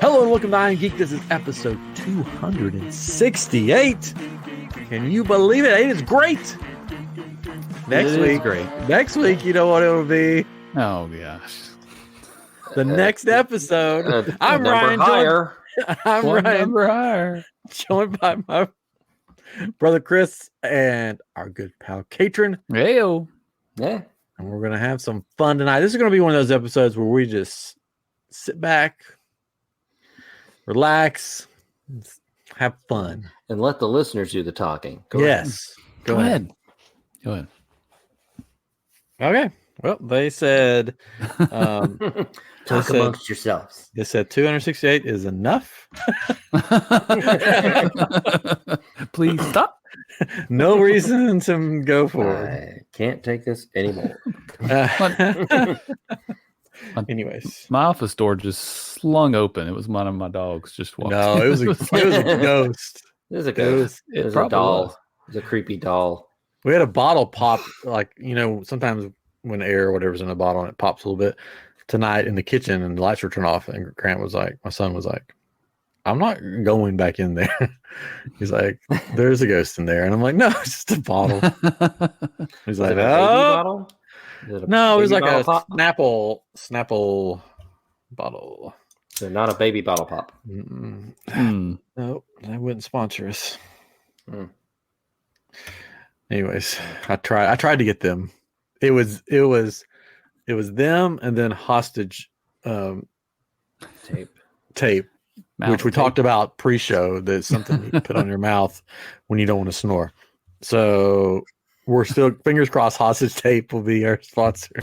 Hello and welcome to I Am Geek. This is episode 268. Can you believe it? It is great. Next week, you know what it will be? Oh gosh. The next episode. I'm Ryan. I'm One Ryan. Number higher. Joined by my brother Chris and our good pal Katrin. Heyo. Yeah. And we're gonna have some fun tonight. This is gonna be one of those episodes where we just sit back, relax, have fun, And let the listeners do the talking. Go ahead. Okay. Well, they said talk amongst yourselves. They said 268 is enough. Please stop. No reason to go forward. I can't take this anymore. Anyways, my office door just slung open. It was one of my dogs just walked. No, it was a ghost. It was a ghost. It was a doll. It was a creepy doll. We had a bottle pop, like, sometimes when air or whatever's in a bottle and it pops a little bit. Tonight in the kitchen and the lights were turned off, and Grant was like, my son was like, I'm not going back in there. He's like, there's a ghost in there. And I'm like, no, it's just a bottle. He's like, bottle? No, it was like a pop? Snapple bottle. So not a baby bottle pop. No, they wouldn't sponsor us. Anyways, I tried to get them. It was them and then hostage tape, which we talked about pre-show. That's something you put on your mouth when you don't want to snore. So we're still fingers crossed. Hostage tape will be our sponsor.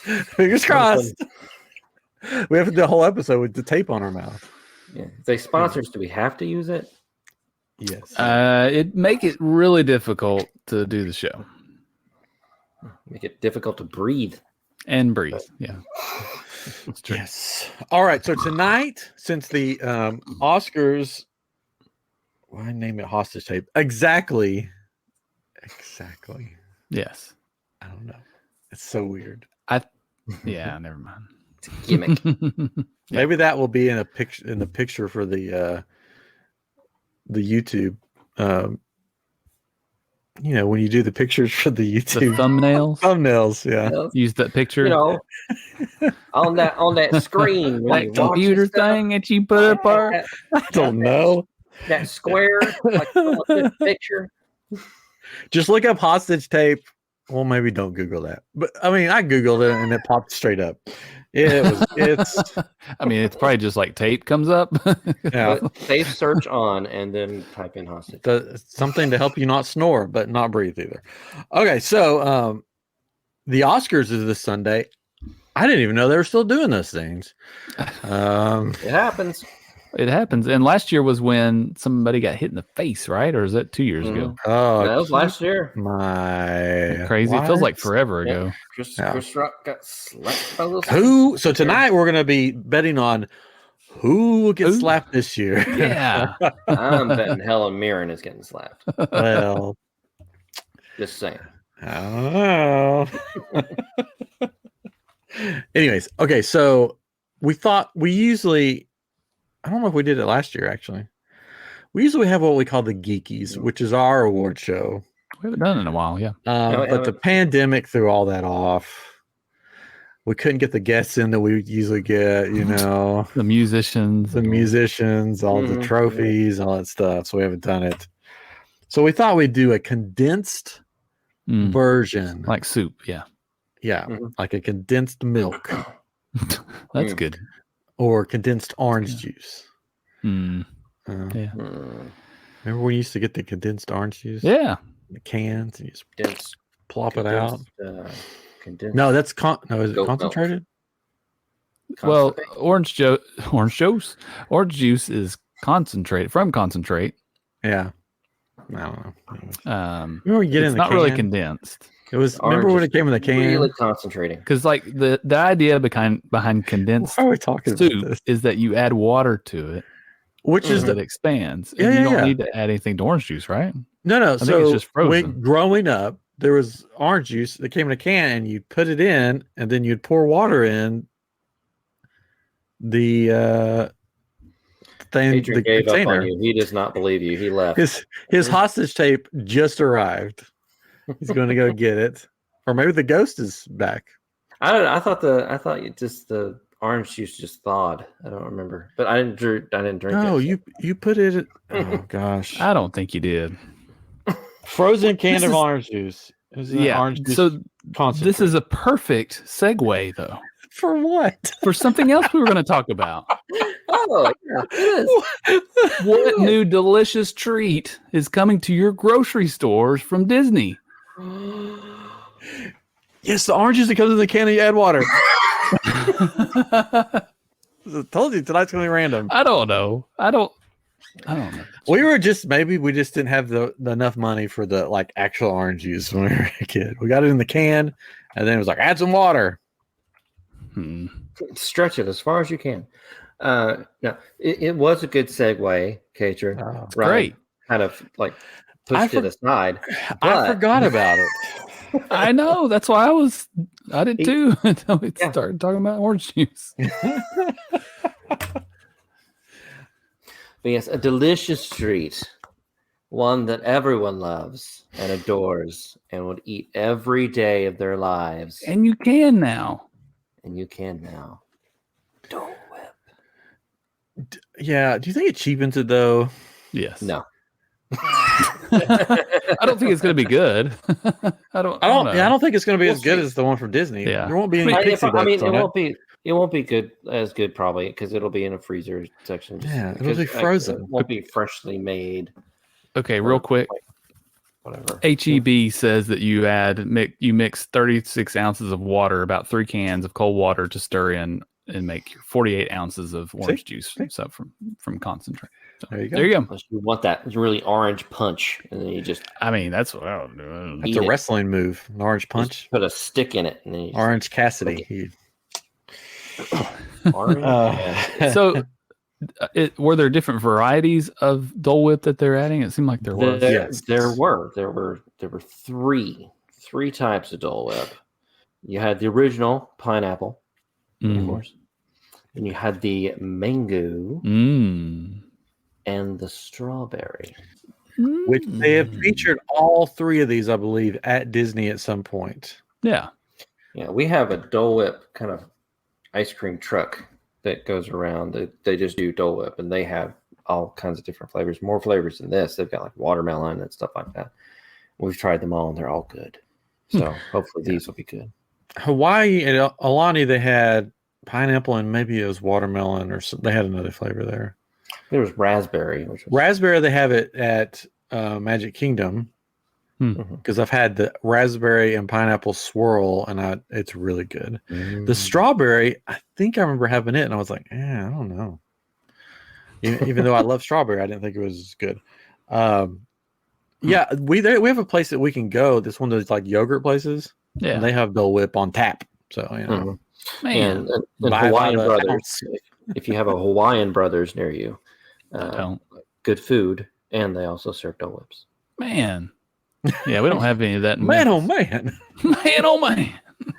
Fingers crossed. We have to do the whole episode with the tape on our mouth. Yeah. If they sponsor us, do we have to use it? Yes. It make it really difficult to do the show. Make it difficult to breathe. And breathe. Yeah. That's true. Yes. All right. So tonight, since the Oscars, why name it hostage tape? Exactly. Yes. I don't know. It's so weird. Yeah, never mind. It's a gimmick. Maybe that will be in a picture in the picture for the YouTube. When you do the pictures for the YouTube The thumbnails, yeah. Use that picture. On that screen. That computer thing that you put up our. I don't know. That square, like the picture. Just look up hostage tape. Well, maybe don't Google that. But I mean, I Googled it and it popped straight up. It's I mean, it's probably just like tape comes up. Yeah. Safe search on and then type in hostage. Something to help you not snore, but not breathe either. Okay, so the Oscars is this Sunday. I didn't even know they were still doing those things. It happens. It happens. And last year was when somebody got hit in the face, right? Or is that 2 years ago? Oh, That was last year. Crazy. It feels like forever ago. Chris Rock got slapped by those. Who? So tonight we're going to be betting on who will get slapped this year. Yeah. I'm betting Helen Mirren is getting slapped. Well, Just saying. I don't know. Anyways, okay, so we thought I don't know if we did it last year, actually. We usually have what we call the GEEKIES, which is our award show. We haven't done it in a while, yeah. But the pandemic threw all that off. We couldn't get the guests in that we usually get, The musicians. all the trophies, all that stuff. So we haven't done it. So we thought we'd do a condensed version. Like soup, yeah. Yeah, like a condensed milk. That's good. Or condensed orange juice. Yeah. Remember when we used to get the condensed orange juice? Yeah. The cans and you just Condensed, plop it out. Condensed. No, is it Goat concentrated? Well, orange juice is concentrate. Yeah. I don't know. Remember we get it's in the not really can? condensed. It was. Remember when it came in the can? Really concentrating. Because like the idea behind condensed Why are we talking soup about this? is that you add water to it, Which is that expands. Yeah, And you yeah, don't need to add anything to orange juice, right? No. I think it's just frozen. When growing up, there was orange juice that came in a can, and you'd put it in, and then you'd pour water in the thing. Adrian The gave container. up on you. He does not believe you. He left. His hostage tape just arrived. He's going to go get it, or maybe the ghost is back. I don't know. I thought the orange juice just thawed. I don't remember, but I didn't drink No, it. you put it. Oh gosh, I don't think you did. Frozen can of orange juice. Orange juice so concentrate. this is a perfect segue, though. For what? For something else we were going to talk about. Oh, yeah, it is. What new delicious treat is coming to your grocery stores from Disney? Yes, the orange juice that comes in the can and you add water. I told you tonight's going to be random. I don't know. We just didn't have the enough money for the like actual orange juice when we were a kid. We got it in the can, and then it was like add some water. Stretch it as far as you can. No, it was a good segue, Cater. Oh, right? Great. Kind of like pushed it aside. I forgot about it. I know. That's why I did too until we started talking about orange juice. But yes, a delicious treat. One that everyone loves and adores and would eat every day of their lives. And you can now. Dole Whip. Yeah. Do you think it cheapens it though? Yes. No. I don't think it's going to be good. I don't know. Yeah, I don't think it's going to be as good as the one from Disney. Yeah. There won't be any pixie dust on it. It won't be as good probably because it'll be in a freezer section. Yeah, it'll be frozen. It won't be freshly made. Okay, real quick. Whatever. HEB says that you mix 36 ounces of water, about 3 cans of cold water to stir in and make 48 ounces of orange juice so from concentrate. So, there you go. Unless you want that really orange punch, and then you just. I mean, that's what I would do. That's a wrestling move. An orange punch. Just put a stick in it, and then Orange Cassidy. Orange. So, were there different varieties of Dole Whip that they're adding? It seemed like there was. There were three types of Dole Whip. You had the original pineapple, of course, and you had the mango and the strawberry, which they have featured all 3 of these, I believe, at Disney at some point. Yeah. We have a Dole Whip kind of ice cream truck that goes around. They just do Dole Whip, and they have all kinds of different flavors, more flavors than this. They've got like watermelon and stuff like that. We've tried them all, and they're all good. So hopefully these will be good. Hawaii and Alani, they had pineapple and maybe it was watermelon, or they had another flavor there. There was raspberry. Raspberry, they have it at Magic Kingdom because I've had the raspberry and pineapple swirl, and it's really good. The strawberry, I think I remember having it, and I was like, I don't know. Even though I love strawberry, I didn't think it was good. Yeah, we have a place that we can go. This one of those like yogurt places. Yeah, and they have Dole Whip on tap. So man, and Hawaiian Brothers. If you have a Hawaiian Brothers near you, good food, and they also serve Dole Whips. Man, yeah, we don't have any of that. In man, Memphis. Oh man.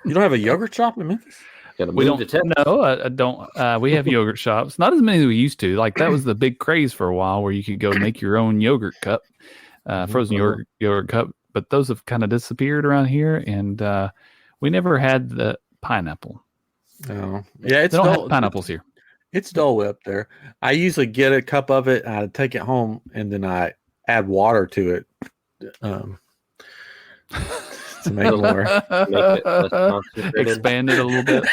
You don't have a yogurt shop in Memphis? We don't. No, I don't. We have yogurt shops, not as many as we used to. Like that was the big craze for a while, where you could go make your own yogurt cup, frozen yogurt cup. But those have kind of disappeared around here, and we never had the pineapple. Oh, yeah, they don't have pineapples here. It's Dole Whip there. I usually get a cup of it, and I take it home, and then I add water to it to make it more. Expand it a little bit.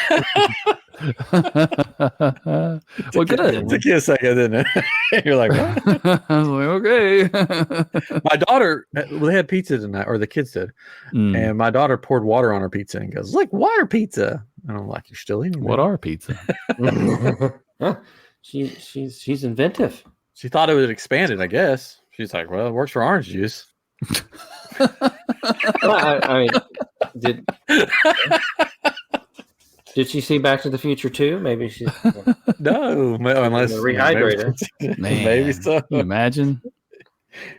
Well, good. It took you a second, didn't it? You're like, what? I was like, okay. My daughter, they had pizza tonight, or the kids did, and my daughter poured water on her pizza and goes, "Look, water pizza." And I'm like, "You're still eating what are pizza?" She's inventive. She thought it would expand it, I guess. She's like, "Well, it works for orange juice." I mean, did she see Back to the Future too? Maybe she. No, unless rehydrator. Maybe so. Can you imagine?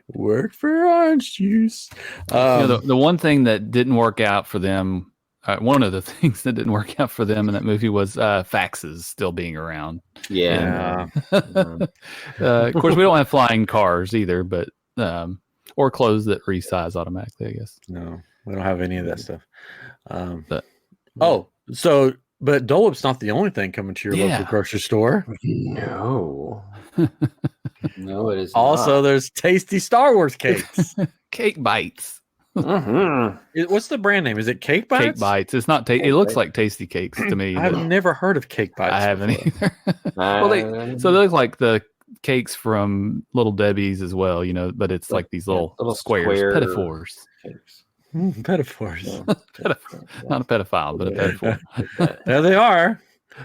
Work for orange juice. The one thing that didn't work out for them one of the things that didn't work out for them in that movie was faxes still being around. Yeah. Of course, we don't have flying cars either, but or clothes that resize automatically, I guess. No, we don't have any of that stuff. But But Dole Whip's not the only thing coming to your local grocery store. No. No, it is Also, there's tasty Star Wars cakes. Cake Bites. What's the brand name? Is it Cake Bites? Cake Bites. It's not. It looks like Tasty Cakes to me. I've never heard of Cake Bites. I haven't either. Well, so they look like the cakes from Little Debbie's as well, but it's like these little squares, pedophores. Pedophores. Not a pedophile, but a pedophore. There they are.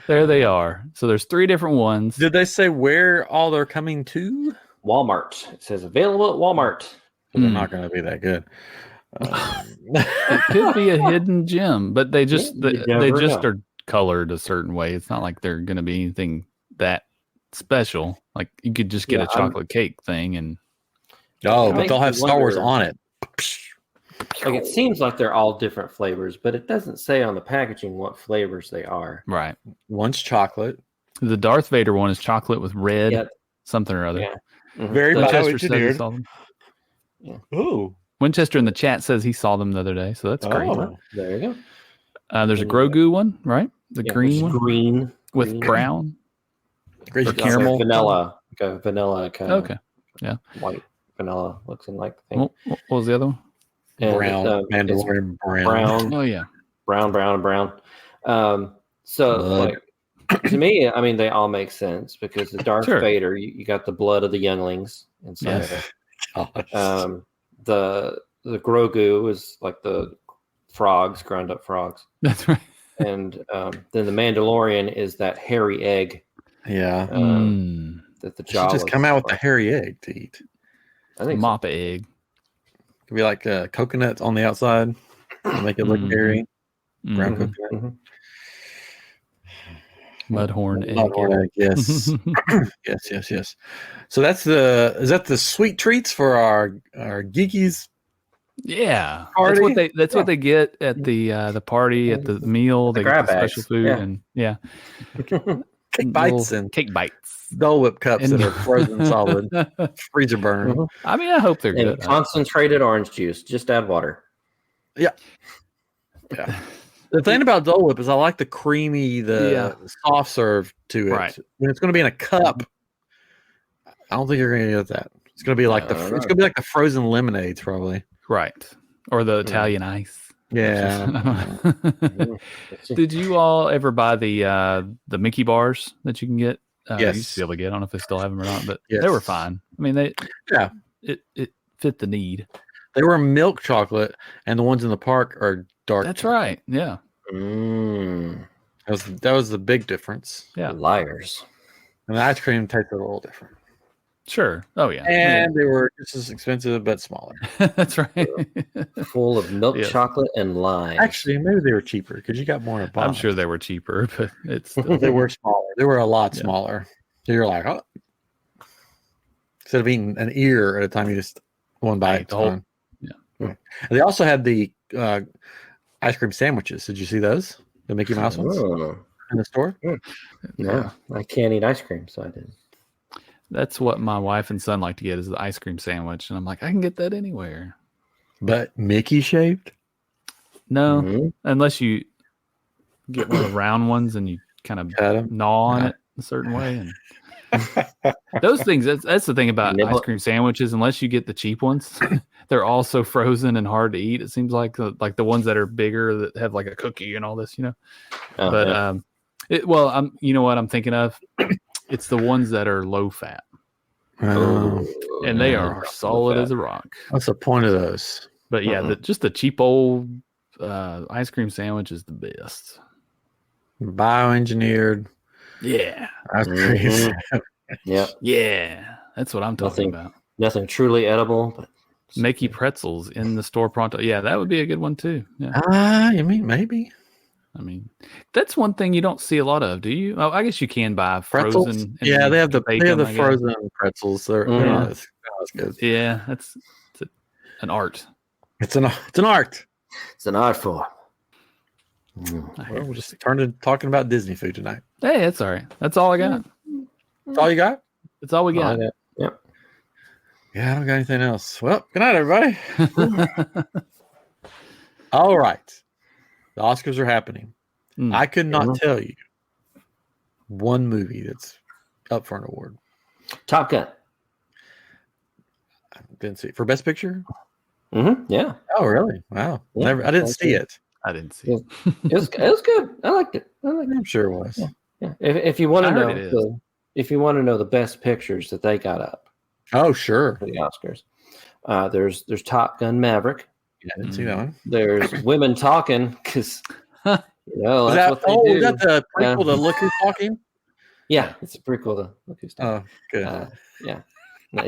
There they are. So there's 3 different ones. Did they say where all they're coming to? Walmart. It says available at Walmart. They're not going to be that good. It could be a hidden gem, but they just are colored a certain way. It's not like they're going to be anything that special. Like you could just get a chocolate cake thing, and but they'll have Star Wars on it. Like it seems like they're all different flavors, but it doesn't say on the packaging what flavors they are. Right. One's chocolate. The Darth Vader one is chocolate with red something or other. Yeah. Mm-hmm. Very Winchester Ooh. Winchester in the chat says he saw them the other day, so that's great. There you go. There's a Grogu one, right? The green one, green with brown, or caramel, vanilla, vanilla kind of. Okay, yeah, white vanilla looks like thing. What was the other one? And brown, Mandalorian brown. Oh yeah, brown. So to me, I mean, they all make sense because the Darth Vader, you got the blood of the younglings inside of it. The Grogu is like the frogs, ground up frogs. That's right. And then the Mandalorian is that hairy egg. Yeah. That the Jawas just come out with the hairy egg to eat. I think Moppa egg. Could be like coconut on the outside to make it look hairy. Brown coconut. Mudhorn egg. Yes. yes. So is that the sweet treats for our geekies? Yeah. Party? That's what they get at the party, at the meal. They get the special food and Cake bites and cake bites. Dole Whip cups that are frozen solid. Freezer burn. I mean, I hope they're good. Concentrated orange juice. Just add water. Yeah. The thing about Dole Whip is I like the creamy, soft serve to it. Right. When it's going to be in a cup, I don't think you're going to get that. It's going to be like it's going to be like the frozen lemonades, probably. Right. Or the Italian ice. Yeah. Did you all ever buy the Mickey bars that you can get? Yes. You used to be able to get. I don't know if they still have them or not, but they were fine. I mean, it fit the need. They were milk chocolate, and the ones in the park are dark. That's right. Yeah. That was the big difference. Yeah. Liars. And the ice cream tasted a little different. Sure. Oh yeah. And they were just as expensive but smaller. That's right. Full of milk chocolate and lime. Actually, maybe they were cheaper because you got more in a box. I'm sure they were cheaper, but it's they were smaller. They were a lot smaller. So you're like, instead of eating an ear at a time, you just one bite. Yeah. And they also had the ice cream sandwiches. Did you see those? The Mickey Mouse ones in the store? No, I can't eat ice cream, so I didn't. That's what my wife and son like to get is the ice cream sandwich. And I'm like, I can get that anywhere. But Mickey shaped? No, unless you get one of the round ones and you kind of gnaw on it a certain way. And those things, that's the thing about ice cream sandwiches. Unless you get the cheap ones, they're all so frozen and hard to eat. It seems like the ones that are bigger that have like a cookie and all this, But you know what I'm thinking of? It's the ones that are low fat. And they are solid as a rock. What's the point of those? But yeah, just the cheap old ice cream sandwich is the best. Bioengineered. Yeah. Ice cream. Yeah. That's what I'm talking about. Nothing truly edible, but Mickey pretzels in the store pronto. Yeah, that would be a good one too. Yeah. You mean maybe? I mean, that's one thing you don't see a lot of, do you? Oh, I guess you can buy pretzels. Frozen. Yeah, they have the frozen pretzels. They're not as good. Yeah, it's an art. It's an art. It's an art form. Well, we'll just turn to talking about Disney food tonight. Hey, that's all right. That's all I got. That's all you got? That's all we got. Yep. Yeah, I don't got anything else. Well, good night, everybody. All right. The Oscars are happening. I could not tell you one movie that's up for an award. Top Gun. I didn't see it. For Best Picture? Yeah. Oh, really? Wow. Yeah, I didn't see it. I didn't see it. It was good. I liked it. I'm sure it was. Yeah. If you want I to heard it know, if you want to know the best pictures that they got up Oh, sure. for the Oscars, there's Top Gun Maverick. Yeah, I didn't see that one. There's Women Talking because that's what they do. Was that the prequel to Look Who's Talking? Yeah, it's a prequel to Look Who's Talking. Oh, good. Yeah, no,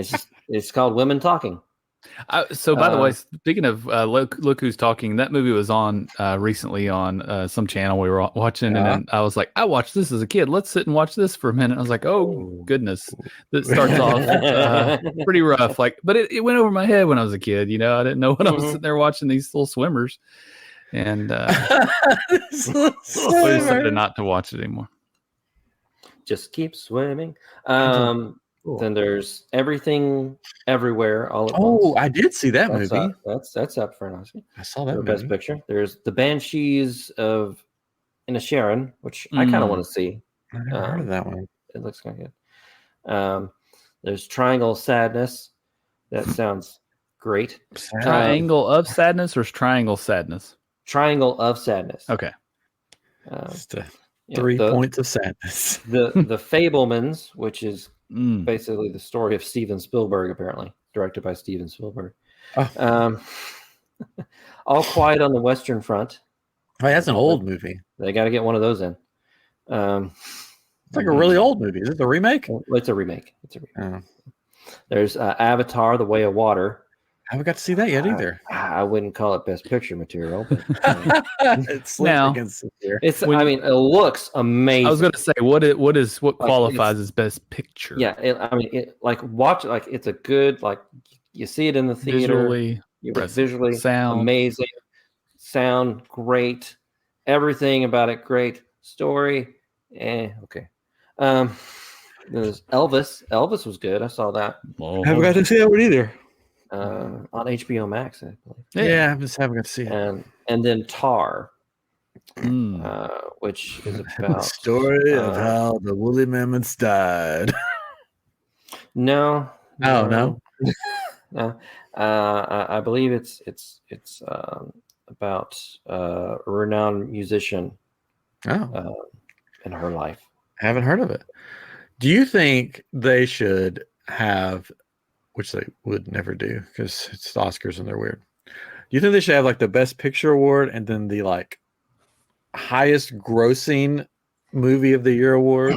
it's called Women Talking. So, by the way, speaking of Look Who's Talking, that movie was on recently on some channel we were watching, and then I was like, I watched this as a kid. Let's sit and watch this for a minute. I was like, oh goodness, that starts off pretty rough. But it went over my head when I was a kid. I didn't know when I was sitting there watching these little swimmers, and I decided not to watch it anymore. Just keep swimming. Cool. Then there's Everything Everywhere All at Once. Oh, I did see that movie. That's up for an Oscar. I saw that movie. Best Picture. There's The Banshees of Inisherin, which I kind of want to see. I never heard of that one. It looks kind of good. There's Triangle Sadness. That sounds great. Triangle of Sadness or Triangle Sadness? Triangle of Sadness. Okay. Three points of sadness. The Fablemans, which is basically the story of Steven Spielberg, apparently directed by Steven Spielberg. All Quiet on the Western Front. Oh, that's an old movie. They got to get one of those in. It's like a really old movie. Is it a remake? It's a remake. There's Avatar: The Way of Water. I haven't got to see that yet either. I wouldn't call it Best Picture material, but it's now, it looks amazing. I was going to say, what qualifies as Best Picture? Yeah, watch it. It's a good, you see it in the theater. Visually sound amazing, sound great, everything about it great. Story, okay. There's Elvis. Elvis was good. I saw that. I haven't got to see that one either. On HBO Max, I believe. Yeah, I just haven't got to see it. And then Tar, which is about the story of how the woolly mammoths died. No. I believe it's about a renowned musician. In her life. I haven't heard of it. Do you think they should have, which they would never do because it's the Oscars and they're weird. Do you think they should have the Best Picture award and then the highest grossing movie of the year award?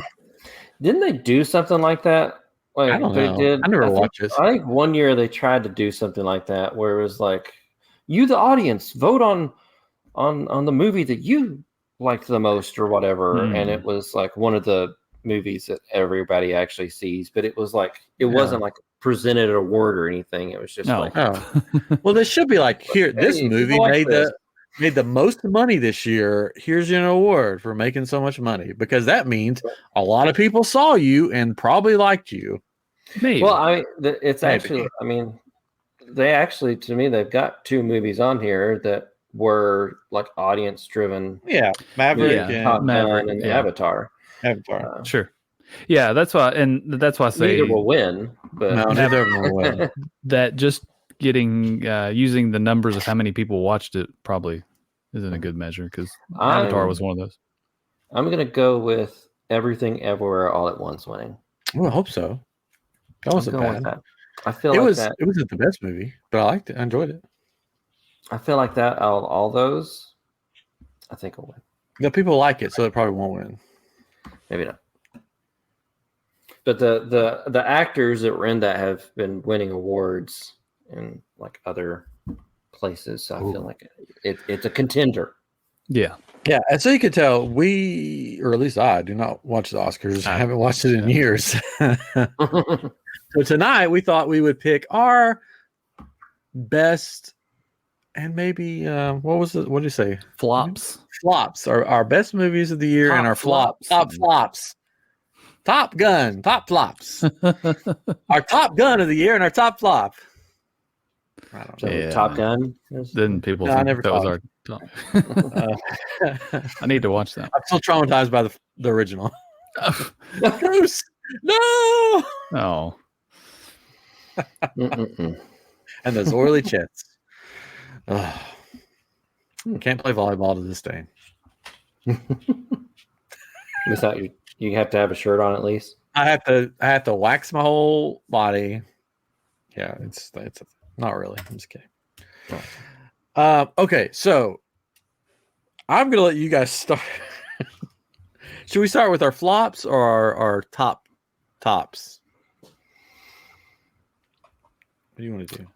Didn't they do something like that? I don't know. I never watched this. I think one year they tried to do something like that where it was you, the audience, vote on the movie that you liked the most or whatever. And it was one of the movies that everybody actually sees, but it was it wasn't presented an award or anything. It was just well, this should be here. This movie made the most money this year. Here's an award for making so much money, because that means a lot of people saw you and probably liked you. Maybe. Well, actually, they actually, to me, they've got two movies on here that were audience driven. Yeah, Maverick and Avatar. Sure. Yeah, that's why I say neither will win, but neither will win. That just getting using the numbers of how many people watched it probably isn't a good measure, because Avatar was one of those. I'm gonna go with Everything Everywhere All at Once winning. Well, I hope so. That wasn't bad. I feel it wasn't the best movie, but I liked it. I enjoyed it. I feel like that out of all those, I think will win. Yeah, people like it, so it probably won't win. Maybe not. But the actors that were in that have been winning awards in other places, so I feel like it's a contender. Yeah. Yeah, and so you could tell or at least I, do not watch the Oscars. I haven't watched it in years. So tonight we thought we would pick our best and maybe what did you say? Flops. flops, our best movies of the year, Top and our flops. top flops. Top Gun, top flops. Our Top Gun of the year and our top flop. I don't know. So Yeah. Top Gun. Then people No, I think never that was saw our top. I I'm need to watch that. still traumatized by the original. Bruce, no! Oh, Mm-mm-mm. And those oily chests. Ugh. Can't play volleyball to this day. Miss out. You have to have a shirt on at least. I have to wax my whole body. Yeah, it's not really. I'm just kidding. Okay, so I'm gonna let you guys start. Should we start with our flops or our tops? What do you want to do?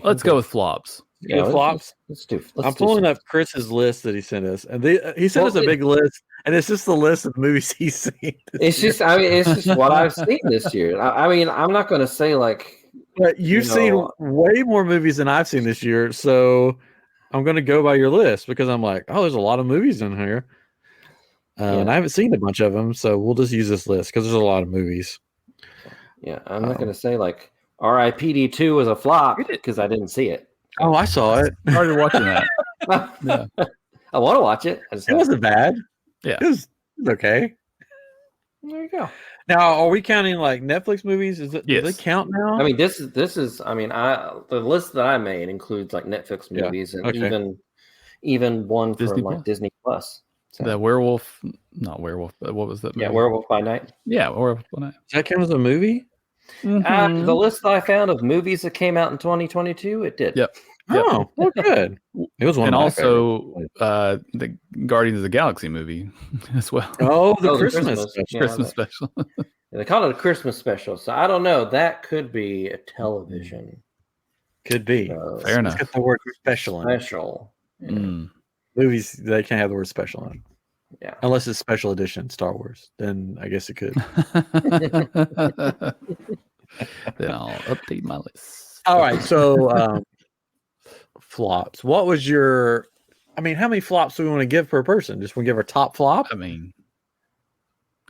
let's go with flops. Yeah, flops. Let's do. I'm pulling up Chris's list that he sent us, and he sent us a big list, and it's just the list of movies he's seen. It's just what I've seen this year. I mean, I'm not going to say like. But you've seen way more movies than I've seen this year, so I'm going to go by your list because I'm like, oh, there's a lot of movies in here, and I haven't seen a bunch of them, so we'll just use this list because there's a lot of movies. Yeah, I'm not going to say like R.I.P.D. 2 was a flop because I didn't see it. Oh, I saw it. I started watching that. Yeah. I want to watch it. It wasn't bad. Yeah. It was okay. There you go. Now, are we counting like Netflix movies? Do they count now? I mean, this is. I mean, the list that I made includes like Netflix movies and even one Disney from like Disney Plus. So. The werewolf, not werewolf, but what was that movie? Yeah, Werewolf by Night. Yeah, Werewolf by Night. Does that count as a movie? Mm-hmm. The list that I found of movies that came out in 2022, it did. Yep. Oh, well, good. It was one. And of my also favorites. the Guardians of the Galaxy movie as well. Oh, the the Christmas. Christmas special. They call it a Christmas special, so I don't know. That could be a television. Could be. Fair enough. Let's get the word special in it. Special. Yeah. Mm. Movies, they can't have the word special in it. Yeah. Unless it's special edition Star Wars. Then I guess it could. Then I'll update my list. All right. So flops. What was your how many flops do we want to give per person? Just want to give our top flop? I mean,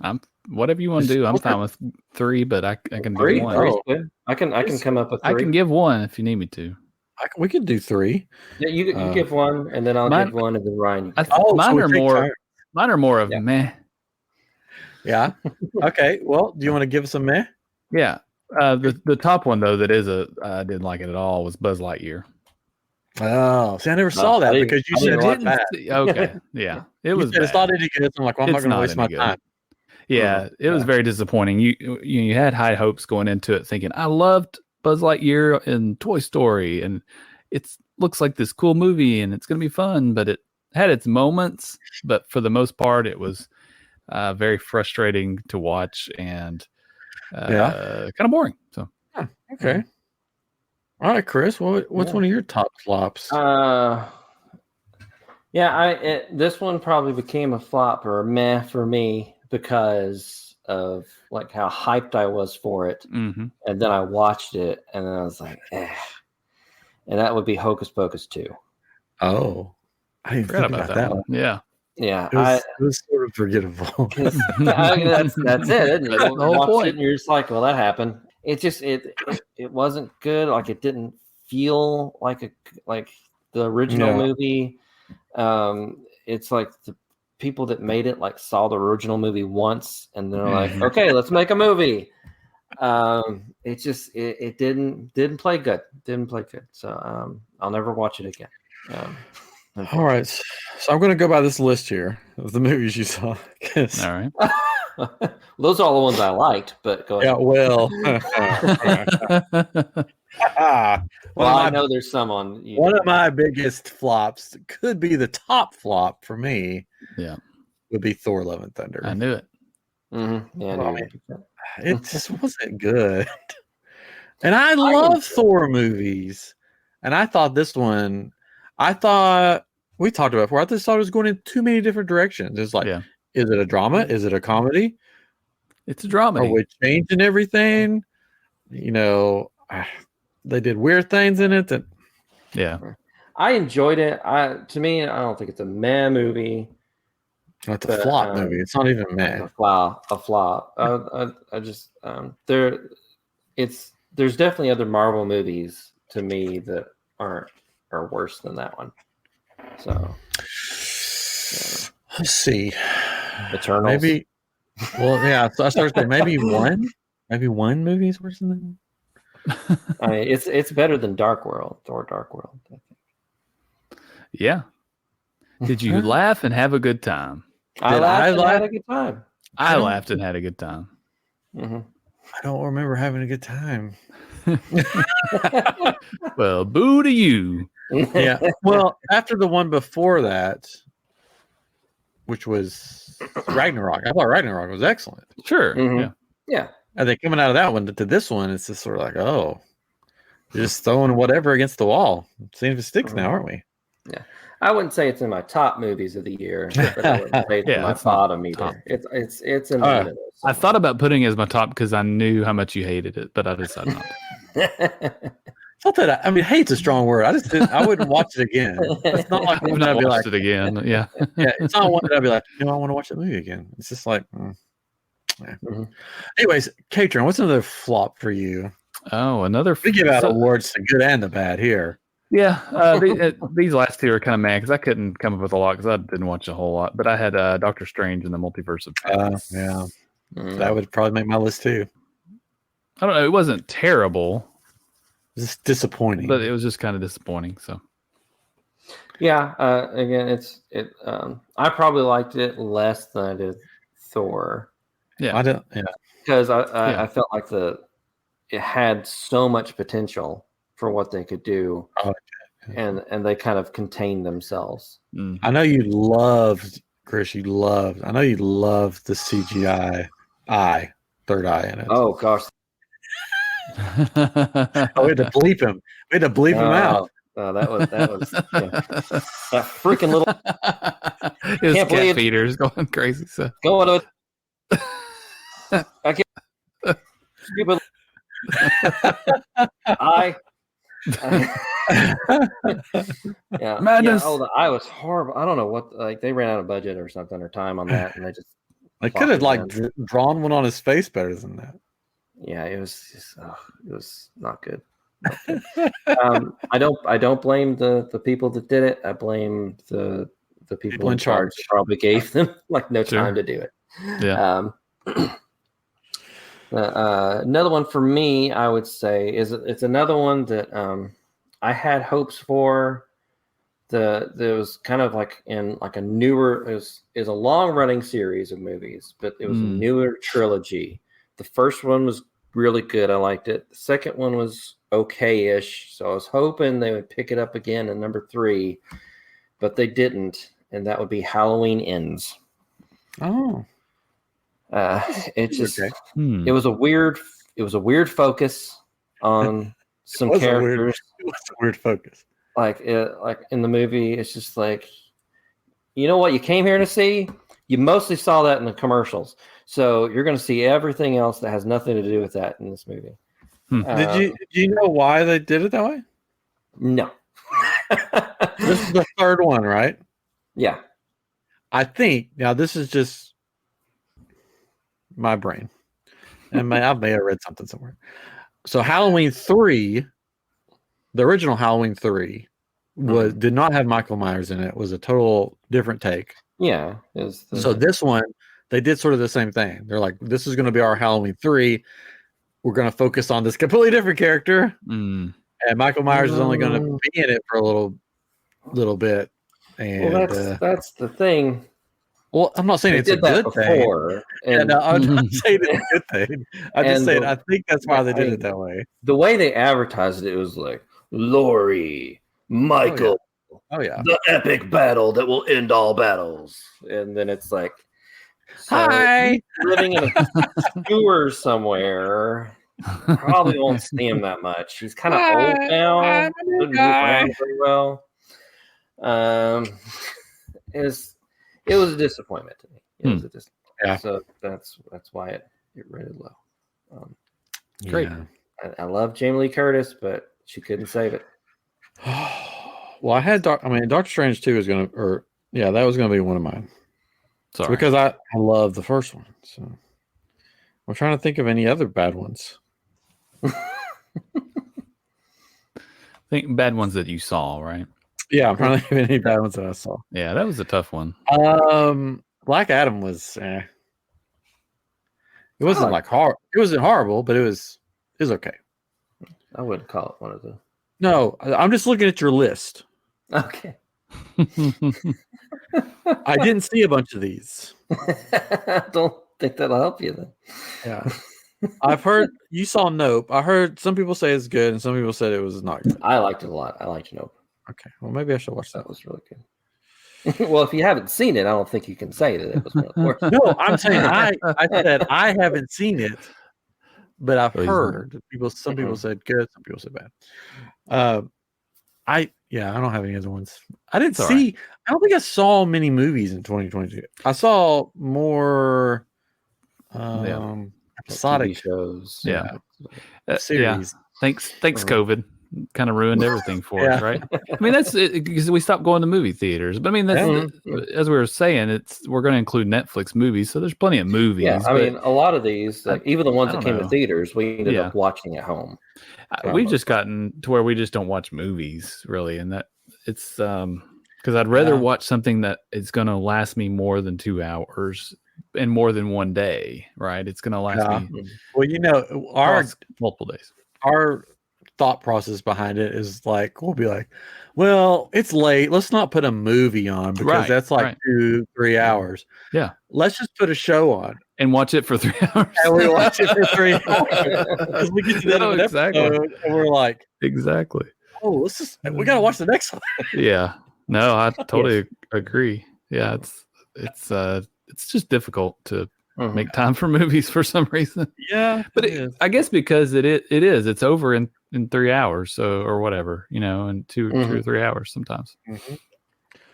I'm whatever you want to do. I'm fine with 3, but I can Three? do 1. Three's good. I can come up with 3. I can give 1 if you need me to. We could do 3. Yeah, you give 1, and then I'll give 1, and then Ryan. Mine are more of meh. Yeah. Okay. Well, do you want to give us a meh? Yeah. The top one though that is I didn't like it at all was Buzz Lightyear. Oh, see, I never saw that because you said didn't bad. Okay, yeah, it was. It's not any good. I'm like, well, I'm not going to waste my time. Yeah, it was very disappointing. You had high hopes going into it, thinking I loved Buzz Lightyear and Toy Story, and looks like this cool movie, and it's going to be fun. But it had its moments, but for the most part, it was very frustrating to watch and kind of boring. So okay. All right, Chris. What's one of your top flops? This one probably became a flop or a meh for me because of like how hyped I was for it, and then I watched it, and then I was like, eh. And that would be Hocus Pocus 2. Oh, I didn't forget about that one. Yeah. Yeah, it was sort of forgettable. that's it. Isn't it? That's the whole point. And you're just like, well, that happened. It just it wasn't good. Like it didn't feel like the original movie. It's like the people that made it like saw the original movie once, and they're like, okay, let's make a movie. It just it didn't play good. Didn't play good. So I'll never watch it again. All right, so I'm going to go by this list here of the movies you saw. All right. Those are all the ones I liked, but go ahead. Yeah, well, I know there's some on. One of my biggest flops could be the top flop for me. Yeah, would be Thor: Love and Thunder. I knew it. Mm-hmm. Yeah, it just wasn't good. And I love Thor movies, and I thought this one. I thought we talked about it before. I just thought it was going in too many different directions. It's like, is it a drama? Is it a comedy? It's a drama. Are we changing everything? You know, they did weird things in it. I enjoyed it. To me, I don't think it's a meh movie. It's a flop movie. It's not even meh. A flop. I just there's definitely other Marvel movies to me that are worse than that one. So let's see. Eternals. Maybe. Well, yeah. So I started to say maybe one movie is worse than that. I mean, it's better than Dark World or Dark World. I think. Yeah. Did you laugh and have a good time? I laughed and had a good time. I laughed and had a good time. Mm-hmm. I don't remember having a good time. Well, boo to you. Yeah. Well, after the one before that, which was Ragnarok, I thought Ragnarok was excellent. Sure. Mm-hmm. Yeah. And then coming out of that one to this one, it's just sort of like, oh, you're just throwing whatever against the wall. Seeing if it sticks now, aren't we? Yeah. I wouldn't say it's in my top movies of the year, but I wouldn't say it's in my bottom either. It's in the middle. I thought about putting it as my top because I knew how much you hated it, but I decided not. It's not that I mean, hate's a strong word. I wouldn't watch it again. It's not like one that I'd be like it again. Yeah. Yeah, it's not one that I'd be like, I want to watch that movie again. It's just like, yeah. Mm-hmm. Anyways, Katrin, what's another flop for you? Oh, another. We give out awards to good and the bad here. Yeah, these last two are kind of mad because I couldn't come up with a lot because I didn't watch a whole lot. But I had Doctor Strange and the Multiverse of Madness. Yeah, that would probably make my list too. I don't know. It wasn't terrible. It's disappointing, but it was just kind of disappointing. So, yeah. Again, I probably liked it less than I did Thor. Yeah, I don't. Yeah, because I felt like it had so much potential for what they could do, and they kind of contained themselves. Mm-hmm. I know you loved, Chris. I know you loved the CGI third eye in it. Oh gosh. We had to bleep him. We had to bleep him out. That was that freaking little. His cat feeders going crazy. So going to. I can't. Stupid. Yeah. Madness. Yeah, the eye was horrible. I don't know what they ran out of budget or something or time on that, and they just. They could have drawn one on his face better than that. Yeah, it was just, it was not good. I don't blame the people that did it. I blame the people in charge that probably gave them no time to do it. Yeah. Another one for me, I would say, it's another one that I had hopes for. There was kind of like in like a newer is a long running series of movies, but it was a newer trilogy. The first one was really good. I liked it. The second one was okay-ish. So I was hoping they would pick it up again in number 3, but they didn't. And that would be Halloween Ends. Oh. It just it was a weird focus on some characters. It was a weird focus. Like in the movie, it's just like, you know what you came here to see? You mostly saw that in the commercials. So you're going to see everything else that has nothing to do with that in this movie. Did you know why they did it that way? No. This is the third one, right? Yeah. I think now this is just my brain, and I may have read something somewhere. So Halloween 3, the original Halloween 3, did not have Michael Myers in it. It was a total different take. Yeah. So this one, they did sort of the same thing. They're like, this is going to be our Halloween 3. We're going to focus on this completely different character. And Michael Myers is only going to be in it for a little bit. And that's the thing. Well, I'm not saying it's a good thing. I'm not saying it's a good thing. I'm just saying I think that's why they did it that way. The way they advertised it was like, Laurie, Michael, the epic battle that will end all battles. And then it's like, hi, living in a sewer somewhere. Probably won't see him that much. He's kind of old now. Couldn't move around very well. It was a disappointment to me. It was a disappointment. Yeah. So that's why it rated low. Great. I love Jamie Lee Curtis, but she couldn't save it. Well, I had Doctor Strange 2 is gonna, that was gonna be one of mine. Sorry. Because I love the first one. So I'm trying to think of any other bad ones. Think bad ones that you saw, right? Yeah, I'm trying to think of any bad ones that I saw. Yeah, that was a tough one. Black Adam was It wasn't it wasn't horrible, but it was okay. I wouldn't call it one of the. No, I'm just looking at your list. Okay. I didn't see a bunch of these. I don't think that'll help you then. Yeah. I've heard you saw Nope. I heard some people say it's good and some people said it was not good. I liked it a lot. I liked Nope. Okay. Well, maybe I should watch that. That was really good. Well, if you haven't seen it, I don't think you can say that it was one of the worst. No, I'm saying I said I haven't seen it, but I've heard some people said good, some people said bad. I don't have any other ones. I didn't see. Right. I don't think I saw many movies in 2022. I saw more episodic shows. Yeah, series. Yeah. Thanks, COVID. Kind of ruined everything for us, right? I mean, that's it, because we stopped going to movie theaters. But I mean, that's as we were saying, we're going to include Netflix movies, so there's plenty of movies. Yeah, I mean, a lot of these, even the ones that came to theaters, we ended up watching at home. We've just gotten to where we just don't watch movies really, and that it's because I'd rather watch something that is going to last me more than 2 hours and more than one day, right? It's going to last me. Well, our multiple days. Our thought process behind it is like we'll be like, well, it's late, let's not put a movie on because that's like 2-3 hours. Yeah, let's just put a show on and watch it for 3 hours. And we watch it for 3 hours because we get to the end of an episode and we're like, oh, we gotta watch the next one. Yeah, no, I totally agree. Yeah, it's just difficult to make time for movies for some reason. Yeah, but I guess because it's over in 3 hours, so or whatever, in 2 or 3 hours sometimes.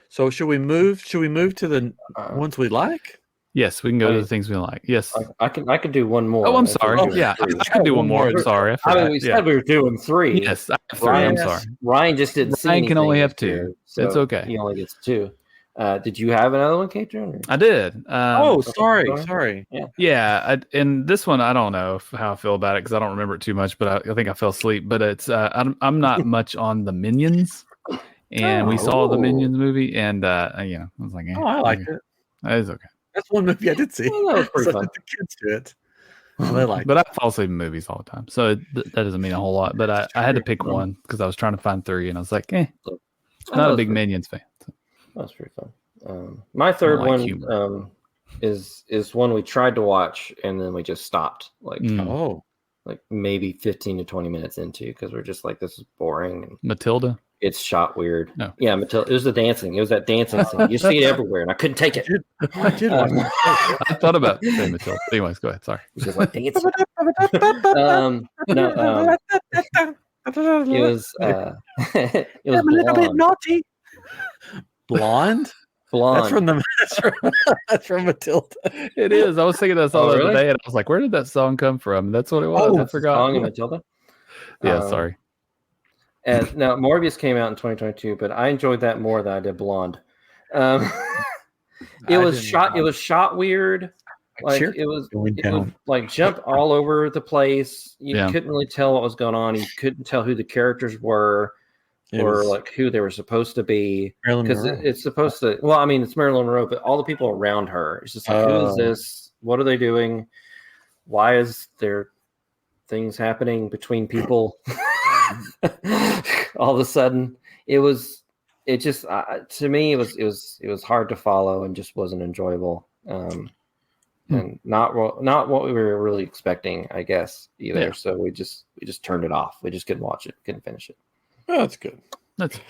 So should we move to the ones we like? Yes, we can go to the things we like. Yes, I can do one more. Oh, I'm sorry. I can do one more. I'm sorry. We said we were doing 3. Yes, I have 3. I'm sorry. Ryan just didn't see. Ryan can only have 2. So it's okay. He only gets 2. Did you have another one, Katrin? I did. Sorry. Yeah. And this one, I don't know how I feel about it because I don't remember it too much, but I think I fell asleep. But it's I'm not much on the Minions, and we saw the Minions movie, and I was like, I liked it. It's okay. That's one movie I did see. Well, that was pretty fun. The kids do it. But I fall asleep in movies all the time, so that doesn't mean a whole lot. But I had to pick one because I was trying to find 3, and I was like, not a big Minions fan. So. That's pretty fun. My third one is one we tried to watch and then we just stopped. Like maybe 15 to 20 minutes into because we're just like, this is boring. And Matilda. It's shot weird. No. Yeah, Matilda. It was the dancing. It was that dancing scene. You see it everywhere, and I couldn't take it. I did. I thought about saying Matilda. Anyways, go ahead. Sorry. It's just like dancing. It was. It was a little bit naughty. Blonde. That's from Matilda. It is. I was thinking that song the other day, and I was like, "Where did that song come from?" That's what it was. I forgot. Song in Matilda. Yeah, sorry. And now Morbius came out in 2022, but I enjoyed that more than I did Blonde. It was shot weird. Like it would like jump all over the place. You couldn't really tell what was going on. You couldn't tell who the characters were or like who they were supposed to be. Because it's supposed to. Well, I mean, it's Marilyn Monroe, but all the people around her. It's just like, who is this? What are they doing? Why is there things happening between people? All of a sudden, to me, it was hard to follow and just wasn't enjoyable. And not what we were really expecting, I guess, either. Yeah. So we just turned it off. We just couldn't watch it, couldn't finish it. Oh, that's good. That's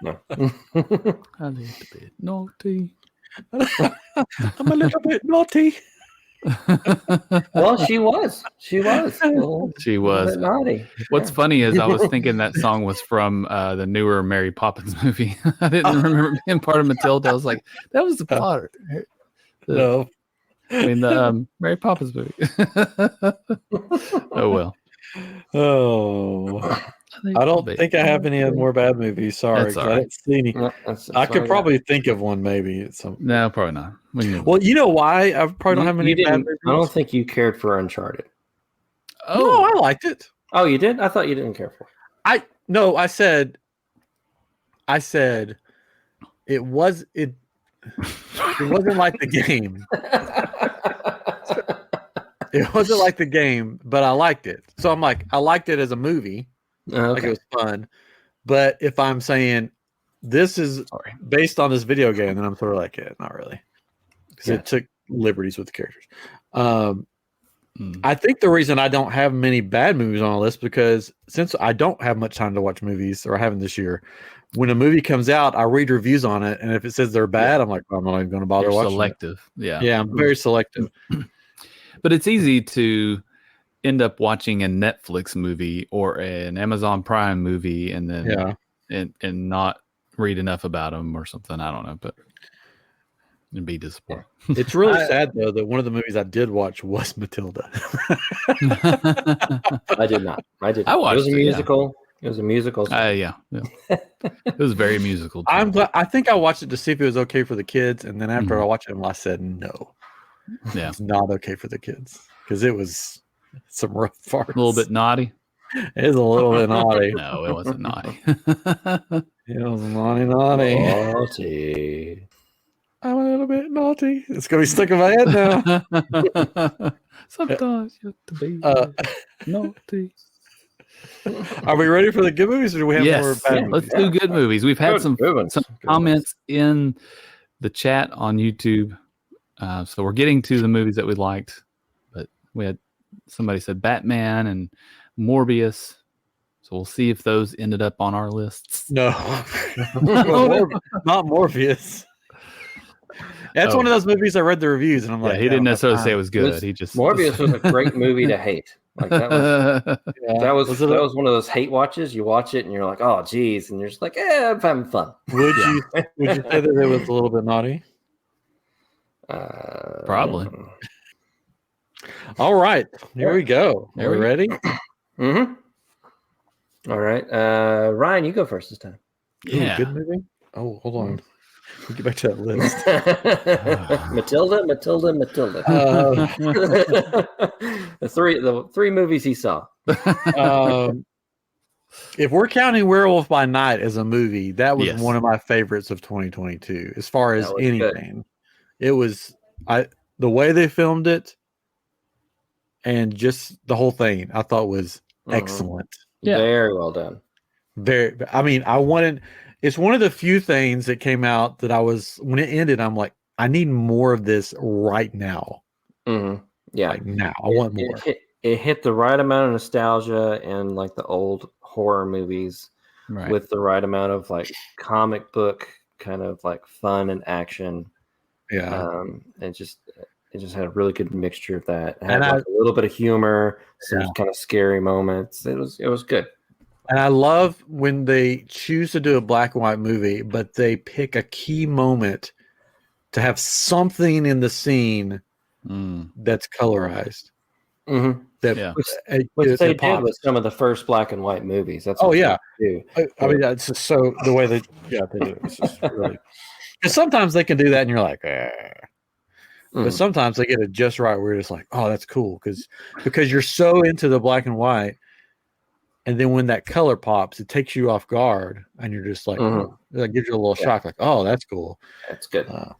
no. A little bit naughty. I'm a little bit naughty. Well, she was. She was naughty. What's funny is I was thinking that song was from the newer Mary Poppins movie. I didn't remember being part of Matilda. I was like, that was the part. No, I mean the Mary Poppins movie. Oh well. Oh, I don't think I have any more bad movies. Sorry, That's all I right. didn't see any. No, I could probably think of one maybe. At some. No, probably not. Well, you know why I probably don't have any bad movies. I don't think you cared for Uncharted. Oh, No, I liked it. Oh, you did? I thought you didn't care for it. I said it wasn't like the game. It wasn't like the game, but I liked it. So I'm like, I liked it as a movie. Okay. Like it was fun. But if I'm saying this is based on this video game, then I'm sort of like, not really. Because it took liberties with the characters. I think the reason I don't have many bad movies on the list because since I don't have much time to watch movies, or I haven't this year, when a movie comes out, I read reviews on it, and if it says they're bad, I'm like, well, I'm not even going to bother watching. Selective, yeah, I'm very selective. But it's easy to end up watching a Netflix movie or an Amazon Prime movie, and then and not read enough about them or something. I don't know, but and be disappointed. It's really sad though that one of the movies I did watch was Matilda. I did not. I watched it. Was a musical. It was a musical. Yeah. It was very musical. Too. I'm glad. I think I watched it to see if it was okay for the kids, and then after I watched it, I said no. Yeah, it's not okay for the kids because it was some rough parts. A little bit naughty. It is a little bit naughty. No, it wasn't naughty. It was naughty. Naughty. I'm a little bit naughty. It's gonna be stuck in my head now. Sometimes you have to be naughty. Are we ready for the good movies, or do we have more bad movies? Let's do good movies. We've had some comments in the chat on YouTube. So we're getting to the movies that we liked, but we had somebody said Batman and Morbius. So we'll see if those ended up on our lists. No, not Morbius. That's one of those movies I read the reviews and I'm like, he didn't necessarily say it was good. He just Morbius was a great movie to hate. Like that was one of those hate watches. You watch it and you're like, oh geez, and you're just like, I'm having fun. Would you say that it was a little bit naughty? Probably. All right, here we go. Are we ready? Mm-hmm. All right, Ryan, you go first this time. Yeah. Good movie. Oh, hold on. We'll get back to that list. Matilda. The three movies he saw. If we're counting Werewolf by Night as a movie, that was one of my favorites of 2022. As far as anything, it was the way they filmed it, and just the whole thing. I thought was excellent. Yeah. Very well done. It's one of the few things that came out that when it ended, I'm like, I need more of this right now. Mm-hmm. Yeah. Like now. I want more. It hit the right amount of nostalgia and like the old horror movies with the right amount of like comic book kind of like fun and action. Yeah. It just had a really good mixture of that. It had a little bit of humor, some kind of scary moments. It was good. And I love when they choose to do a black and white movie, but they pick a key moment to have something in the scene that's colorized. Mm-hmm. Which they did with some of the first black and white movies. That's I mean, that's just so the way they do it. It's just really because sometimes they can do that, and you're like, but sometimes they get it just right. Where it's like, oh, that's cool because you're so into the black and white. And then when that color pops, it takes you off guard, and you're just like, that gives you a little shock, like, oh, that's cool. That's good. So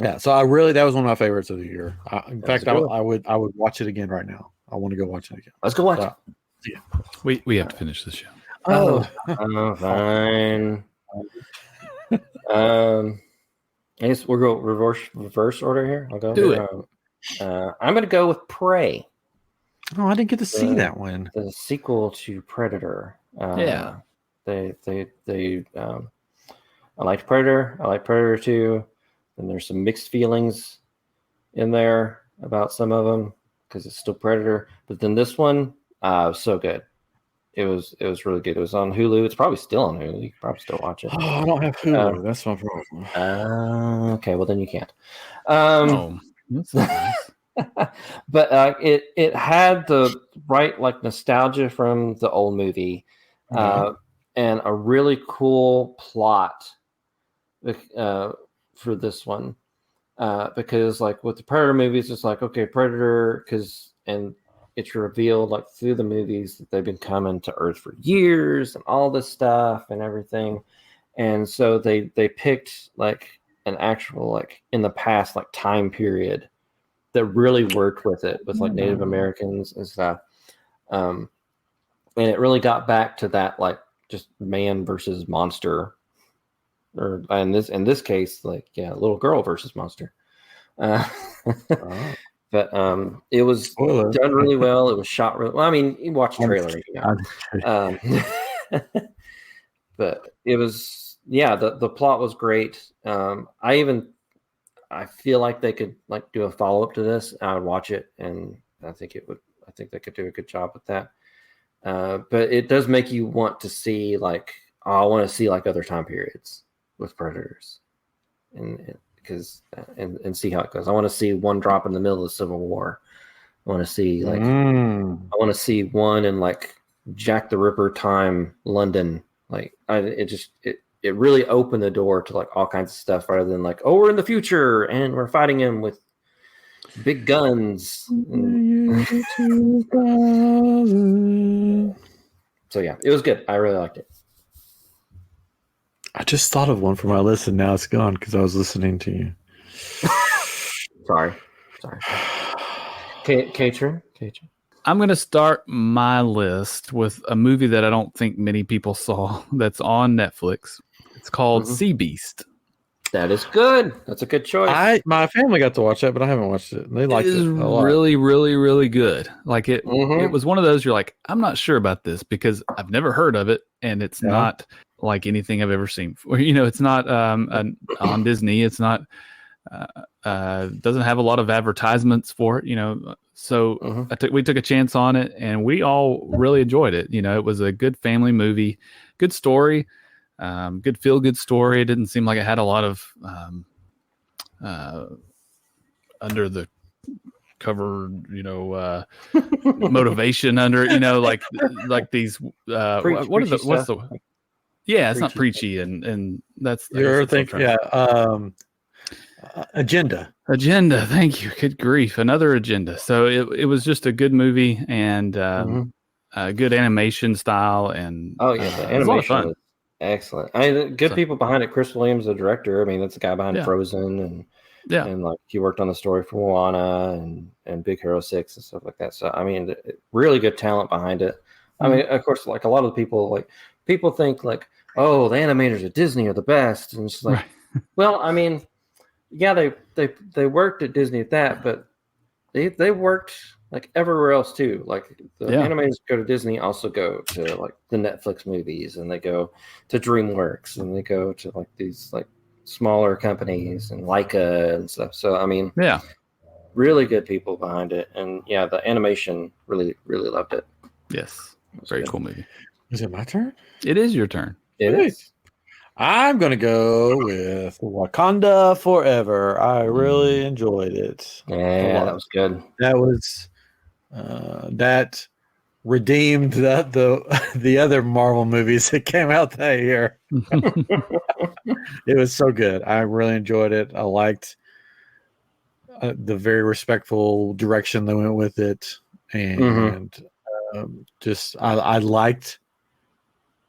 that was one of my favorites of the year. In fact, I would watch it again right now. I want to go watch it again. Let's go watch it. Yeah, we have to finish this show. Fine. I guess we'll go reverse order here. I'll go. Do it. I'm going to go with Prey. Oh, I didn't get to see that one. The sequel to Predator. I liked Predator. I like Predator 2. And there's some mixed feelings in there about some of them because it's still Predator. But then this one was so good. It was really good. It was on Hulu. It's probably still on Hulu. You can probably still watch it. Oh, I don't have Hulu. That's my problem. Okay, well then you can't. That's nice. But it had the right like nostalgia from the old movie, and a really cool plot for this one. Because like with the Predator movies, it's like, okay, Predator, and it's revealed like through the movies that they've been coming to Earth for years and all this stuff and everything. And so they picked like an actual like in the past like time period that really worked with it with like Native Americans and stuff. And it really got back to that like just man versus monster, or in this case, like little girl versus monster. But it was done really well. It was shot really well. I mean, you watch the trailer, but it was the plot was great. I feel like they could like do a follow up to this. I would watch it, and I think they could do a good job with that. But it does make you want to see like, I want to see like other time periods with Predators, and see how it goes. I want to see one drop in the middle of the Civil War. I want to see like I want to see one in like Jack the Ripper time London. Like it really opened the door to like all kinds of stuff rather than like, oh, we're in the future and we're fighting him with big guns. So yeah, it was good. I really liked it. I just thought of one for my list and now it's gone because I was listening to you. Sorry. Katrin. I'm going to start my list with a movie that I don't think many people saw that's on Netflix. It's called Sea Beast. That is good. That's a good choice. My family got to watch that, but I haven't watched it. They liked it a lot. Really, really, really good. Like it was one of those you're like, I'm not sure about this because I've never heard of it, and it's not like anything I've ever seen. It's not on Disney. It's not doesn't have a lot of advertisements for it. So we took a chance on it, and we all really enjoyed it. It was a good family movie, good story. Good feel-good story. It didn't seem like it had a lot of under the cover, motivation under, like these. What's the? Yeah, it's not preachy, and that's your thing. Agenda. Thank you. Good grief, another agenda. So it was just a good movie and good animation style, and the animation was a lot of fun. Excellent. Good people behind it. Chris Williams, the director. I mean, that's the guy behind Frozen, and like he worked on the story for Moana and Big Hero 6 and stuff like that. So I mean, really good talent behind it. I mean, of course, like a lot of people think like, oh, the animators at Disney are the best, and it's like, well, I mean, they worked at Disney at that, but they worked like everywhere else too. Like the animators go to Disney also go to like the Netflix movies, and they go to DreamWorks, and they go to like these like smaller companies and Leica and stuff. So I mean, really good people behind it, and the animation really loved it. Yes, very cool movie. Is it my turn? It is your turn. It is. I'm gonna go with Wakanda Forever. I really enjoyed it. Yeah, that was good. That was that redeemed the other Marvel movies that came out that year. It was so good. I really enjoyed it. I liked the very respectful direction they went with it, and just I liked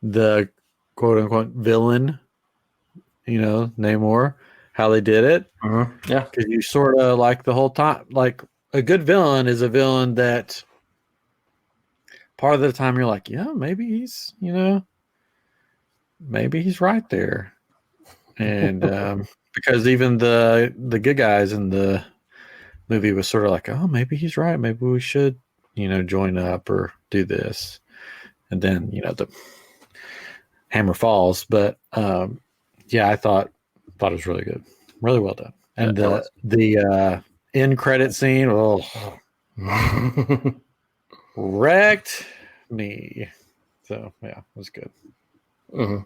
the quote unquote villain, Namor, how they did it. Yeah, because you sort of like the whole time, like a good villain is a villain that part of the time you're like, maybe he's, maybe he's right there, and because even the good guys in the movie was sort of like, oh, maybe he's right, maybe we should, join up or do this, and then the hammer falls. But I thought it was really good, really well done, and the end credit scene, wrecked me. So it was good. There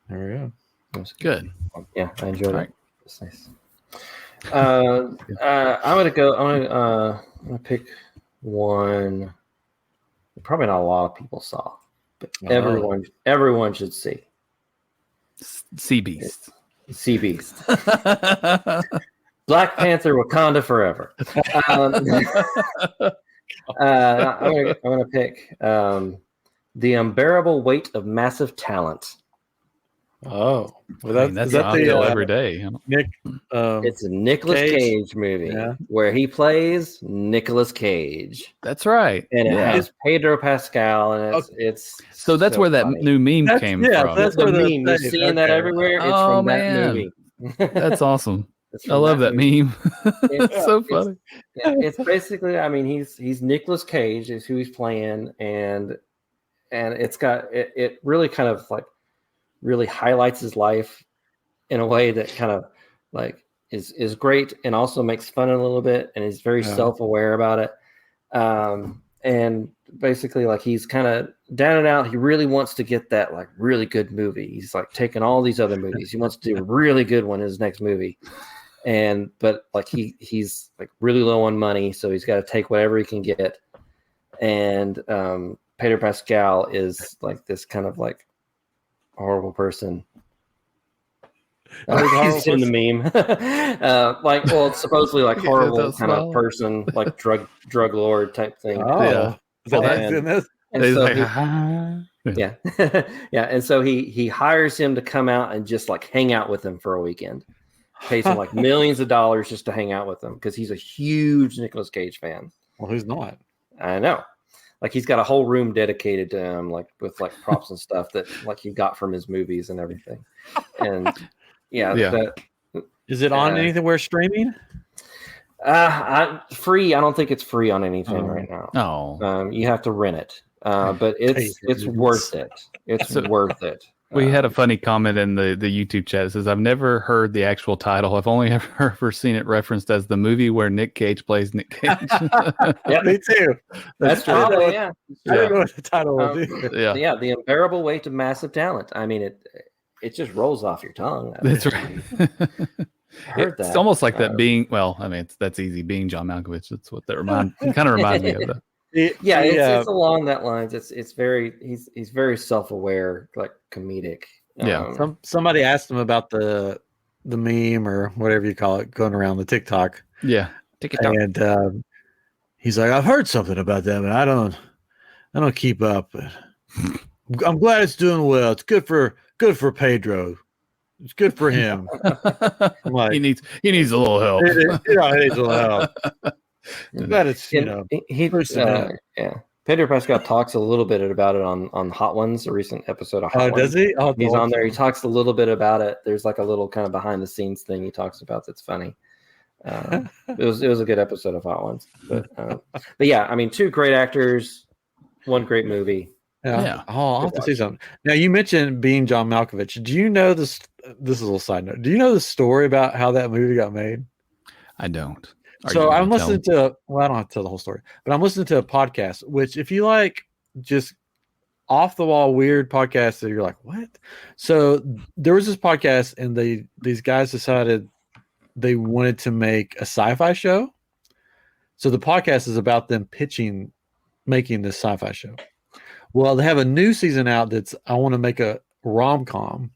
we go. It was good. Yeah, I enjoyed it. Right. It's nice. I'm gonna go. I'm gonna pick one. Probably not a lot of people saw, but everyone should see. Sea Beast. Sea Beast. Black Panther, Wakanda Forever. I'm gonna pick The Unbearable Weight of Massive Talent. Oh, well, I mean, that's is that the every day. Nick? It's a Nicolas Cage movie where he plays Nicolas Cage. That's right. And it has Pedro Pascal, and it's so that's where that funny. new meme came from. That's the meme. You're seeing that everywhere. It's from that movie. That's awesome. I love that meme. It's so funny. It's basically, I mean, he's Nicolas Cage is who he's playing, and it's got it really kind of like really highlights his life in a way that kind of like is great and also makes fun a little bit, and he's very self-aware about it. And basically, like, he's kind of down and out. He really wants to get that like really good movie. He's like taking all these other movies. He wants to do a really good one in his next movie. But like he's like really low on money, so he's got to take whatever he can get. And Pedro Pascal is like this kind of like horrible person. He's in the meme. Like, well, it's supposedly like horrible kind of person, like drug lord type thing. Oh, yeah. And so and so he hires him to come out and just like hang out with him for a weekend. Pays him like millions of dollars just to hang out with him because he's a huge Nicolas Cage fan. Well, who's not? I know. Like, he's got a whole room dedicated to him, like with like props and stuff that like he got from his movies and everything. And is it on anything we're streaming? Free. I don't think it's free on anything right now. No. You have to rent it. But it's worth it. It's worth it. We had a funny comment in the YouTube chat. It says, I've never heard the actual title. I've only ever seen it referenced as the movie where Nick Cage plays Nick Cage. Yeah, me too. That's true. I don't know what the title was. The Unbearable Weight of Massive Talent. I mean, it just rolls off your tongue. That's right. I heard that. It's almost like that being, well, I mean, that's easy. Being John Malkovich. That's what that kind of reminds me of that. It's along that lines. It's very he's very self-aware, like comedic. Somebody asked him about the meme or whatever you call it going around the TikTok. Yeah, TikTok. And he's like, I've heard something about that, but I don't keep up. I'm glad it's doing well. It's good for Pedro. It's good for him. I'm like, he needs a little help. He needs a little help. But it's Pedro Pascal talks a little bit about it on Hot Ones, a recent episode of Hot Ones. Does he? He's on there. He talks a little bit about it. There's like a little kind of behind the scenes thing he talks about that's funny. It was a good episode of Hot Ones. But yeah, I mean, two great actors, one great movie. Yeah. Oh, I'll have to see something. Now, you mentioned being John Malkovich. Do you know this? This is a little side note. Do you know the story about how that movie got made? I don't. So I'm listening to, I don't have to tell the whole story, but I'm listening to a podcast, which if you like just off the wall, weird podcasts that you're like, what? So there was this podcast and these guys decided they wanted to make a sci-fi show. So the podcast is about them making this sci-fi show. Well, they have a new season out that's, I want to make a rom-com,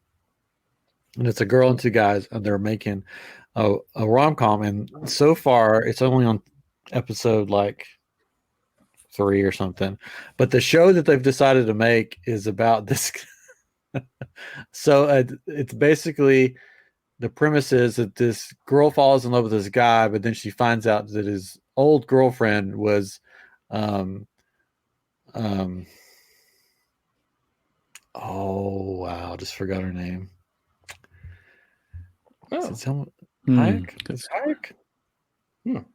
and it's a girl and two guys, and they're making a rom-com, and so far it's only on episode like 3 or something, but the show that they've decided to make is about this. So it's basically, the premise is that this girl falls in love with this guy, but then she finds out that his old girlfriend was oh wow, just forgot her name. Hayek? It's Hayek?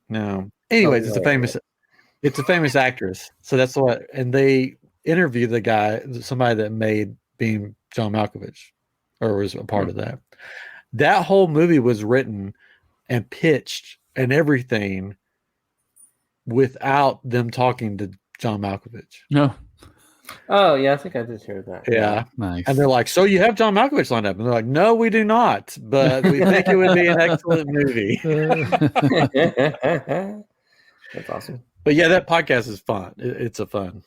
No. Anyways, it's a famous actress. So that's what, and they interviewed the guy, somebody that made being John Malkovich, or was a part of that. That whole movie was written and pitched and everything without them talking to John Malkovich. No. Oh yeah, I think I did hear that. Yeah. Nice. And they're like, so you have John Malkovich lined up? And they're like, no, we do not, but we think it would be an excellent movie. That's awesome. But yeah, that podcast is fun. It's a fun.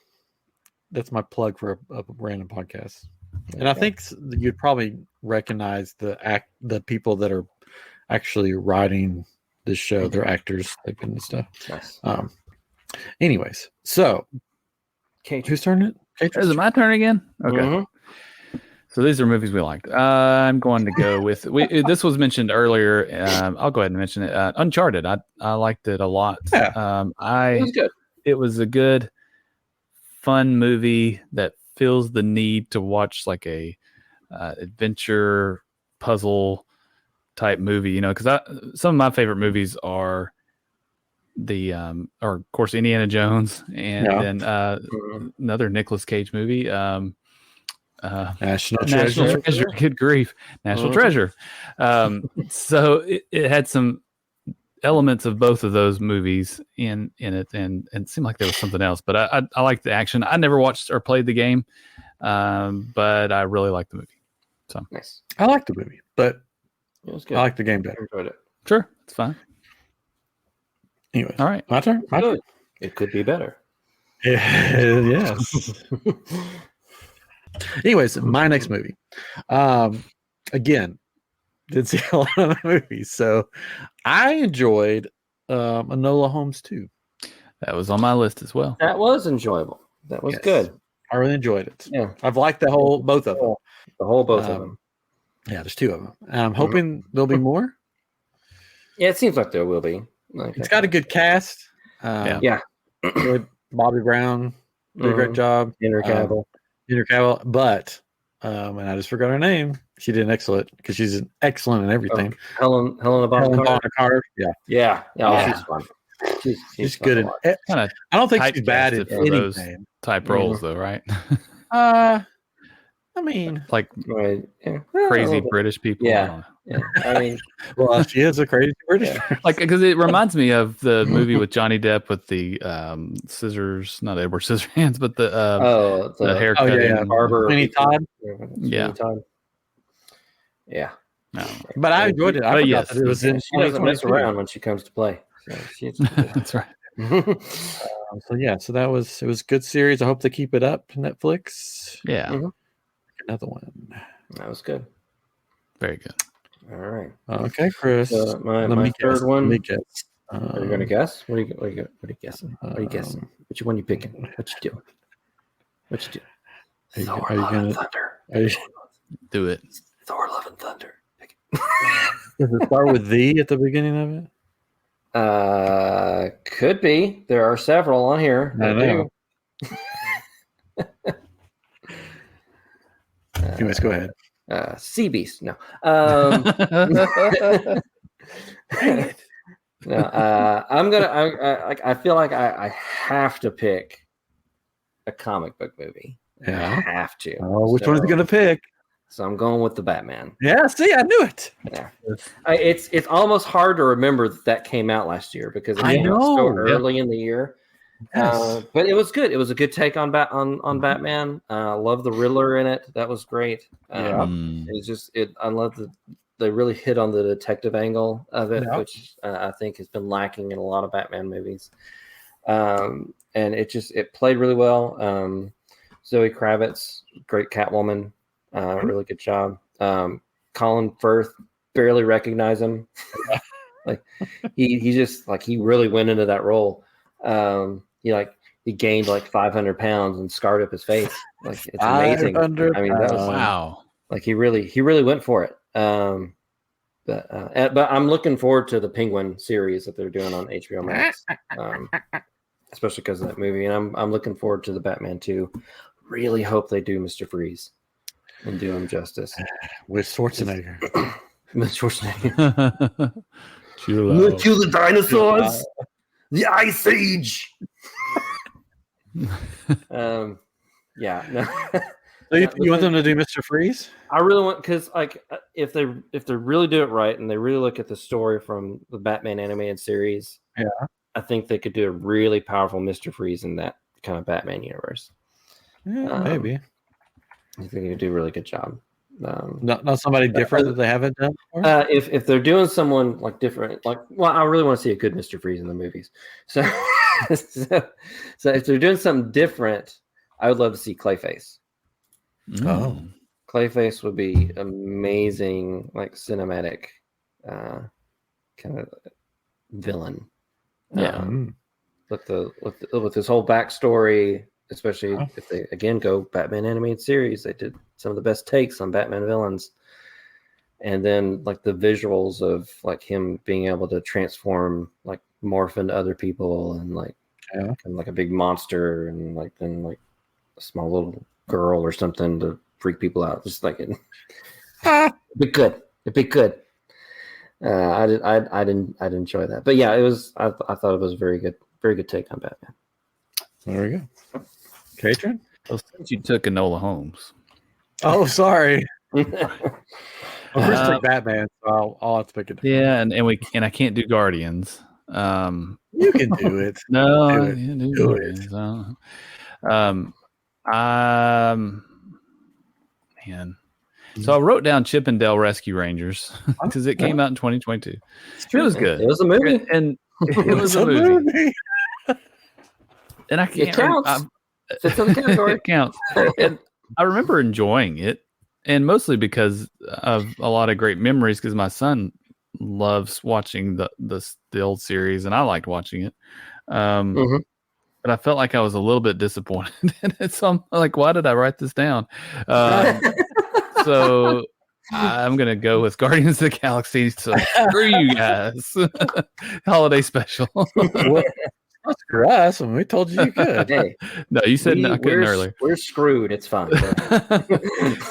That's my plug for a random podcast. And I think you'd probably recognize the people that are actually writing this show. They're actors, like and stuff. Nice. Anyways, so whose turn it? Is it my turn again? Okay. Mm-hmm. So these are movies we liked. I'm going to go with this was mentioned earlier. I'll go ahead and mention it. Uncharted. I liked it a lot. Yeah. It was good. It was a good, fun movie that feels the need to watch like a adventure puzzle type movie. You know, because some of my favorite movies are or of course Indiana Jones and then another Nicolas Cage movie. National Treasure. Good grief, National Treasure. So it had some elements of both of those movies in it, and it seemed like there was something else. But I like the action. I never watched or played the game, but I really liked the movie. So nice. I liked the movie, but It was good. I like the game better. I enjoyed it. Sure, it's fine. Anyway, All right. my turn. Good. It could be better. Yes. Anyways, my next movie. Again, did see a lot of movies, so I enjoyed Enola Holmes 2. That was on my list as well. That was enjoyable. That was good. I really enjoyed it. Yeah. I've liked both of them. The whole both of them. Yeah, there's two of them. And I'm hoping there'll be more. Yeah, it seems like there will be. It's got a good cast. Yeah. Bobby Brown did a great job. Henry Cavill. But and I just forgot her name. She did an excellent because she's excellent in everything. Helena Bonham Carter. Yeah. Yeah. She's fun. She's good in it. I don't think she's bad at anything. Type roles though, right? I mean, like crazy British people. Yeah. I mean, well, she is a crazy British. Like, because it reminds me of the movie with Johnny Depp with the scissors, not Edward Scissorhands, but the haircut. Barber. Sweeney Todd. Yeah. Yeah. No. But I enjoyed it. I forgot that it was in. She doesn't mess around when she comes to play. So That's right. So it was a good series. I hope they keep it up. Netflix. Yeah. Another one. That was good. Very good. All right. Okay, Chris. My third one. Let me guess. Are you going to guess? What are you guessing? What are you guessing? Which one you picking? What you doing? Are you going to do it? Thor: Love and Thunder. Does it start with the at the beginning of it? Could be. There are several on here. I know. Anyways, go ahead. Sea Beast. No. No. I'm gonna. I feel like I have to pick a comic book movie. Yeah. I have to. Oh, which one is he gonna pick? So I'm going with the Batman. Yeah. See, I knew it. Yeah. It's almost hard to remember that came out last year because it came out so early in the year. Yes. But it was good. It was a good take on Batman. Love the Riddler in it. That was great. It's just I love they really hit on the detective angle of it, which I think has been lacking in a lot of Batman movies. And it played really well. Zoe Kravitz, great Catwoman, really good job. Colin Firth, barely recognize him. Like he just like he really went into that role. He gained like 500 pounds and scarred up his face. Like it's amazing. I mean, that was wow. Like he really went for it. But I'm looking forward to the Penguin series that they're doing on HBO Max, especially because of that movie. And I'm looking forward to the Batman 2. Really hope they do Mr. Freeze and do him justice with Schwarzenegger. With Schwarzenegger. Kill the dinosaurs. The Ice Age. Yeah. No. So you want them to do Mr. Freeze? I really want because like if they really do it right and they really look at the story from the Batman animated series, I think they could do a really powerful Mr. Freeze in that kind of Batman universe. Maybe. I think he would do a really good job. Not somebody different that they haven't done before? If they're doing someone like different, I really want to see a good Mr. Freeze in the movies. So, so if they're doing something different, I would love to see Clayface. Oh. Clayface would be amazing, like cinematic kind of villain. Yeah. With this whole backstory, especially if they again go Batman animated series, they did some of the best takes on Batman villains. And then like the visuals of like him being able to transform, like morph into other people, and like kind of like a big monster, and like then like a small little girl or something to freak people out. Just like it'd be good. It'd be good. I'd enjoy that. But yeah, it was. I thought it was a very good take on Batman. There we go. Katrin? Well, since you took Enola Holmes. Oh, sorry. Well, first took Batman, so I'll have to pick it. Yeah, and I can't do Guardians. You can do it. No, Do I it. can't do Do Guardians. Man. So I wrote down Chip and Dale Rescue Rangers because it came out in 2022. It was good. It was a movie, and it was a movie. And I can't. It counts. Fits in the category. It counts. And I remember enjoying it, and mostly because of a lot of great memories. Because my son loves watching the old series, and I liked watching it. But I felt like I was a little bit disappointed in it. So I'm like, why did I write this down? So I'm going to go with Guardians of the Galaxy. So screw you guys. Holiday special. Screw us when we told you could. Hey, no, you said I couldn't earlier. We're screwed. It's fine.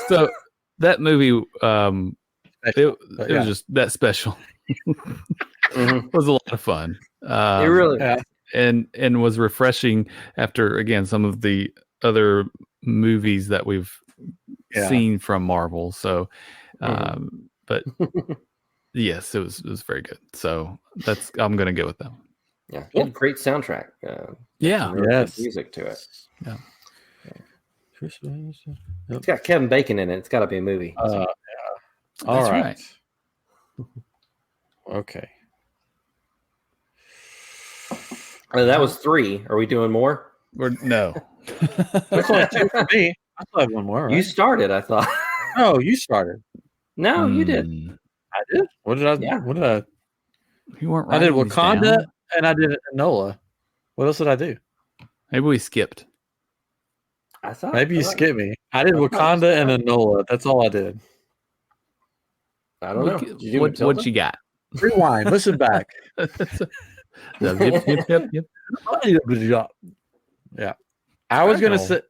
So that movie, it was just that special. It was a lot of fun. It really and was refreshing after, again, some of the other movies that we've seen from Marvel. So, but yes, it was very good. So I'm going to go with that one. Yeah, cool. Great soundtrack. Yes, music to it. Yeah. It's got Kevin Bacon in it. It's got to be a movie. All right. Okay. That was 3. Are we doing more? No. That's only 2 for me. I still have one more. Right? You started, I thought. No, you started. No, you did. I did. What did I? Yeah. What did I? You weren't. I did Wakanda and I did Enola. What else did I do? Maybe we skipped. I thought. Maybe you skipped me. I did Wakanda and Enola. That's all I did. I don't know. What you got? Rewind. Listen back. Yep. Yeah. I was gonna say.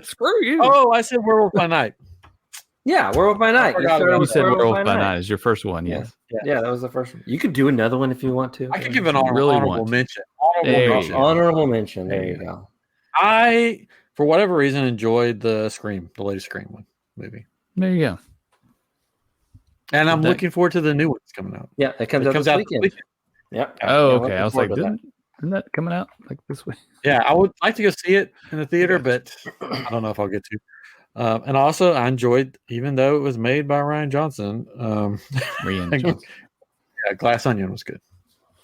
Screw you. Oh, I said Werewolf by Night. Yeah, Werewolf by Night. You said Werewolf by Night is your first one. Yes. Yeah, that was the first one. You could do another one if you want to. I could give an honorable mention. Honorable mention. There you go. I, for whatever reason, enjoyed the latest Scream movie. There you go. And I'm looking forward to the new ones coming out. Yeah, it comes out this weekend. Yep. Oh, okay. I was like, isn't that coming out like this week? Yeah, I would like to go see it in the theater, but I don't know if I'll get to. And also, I enjoyed, even though it was made by Rian Johnson. Yeah, Glass Onion was good.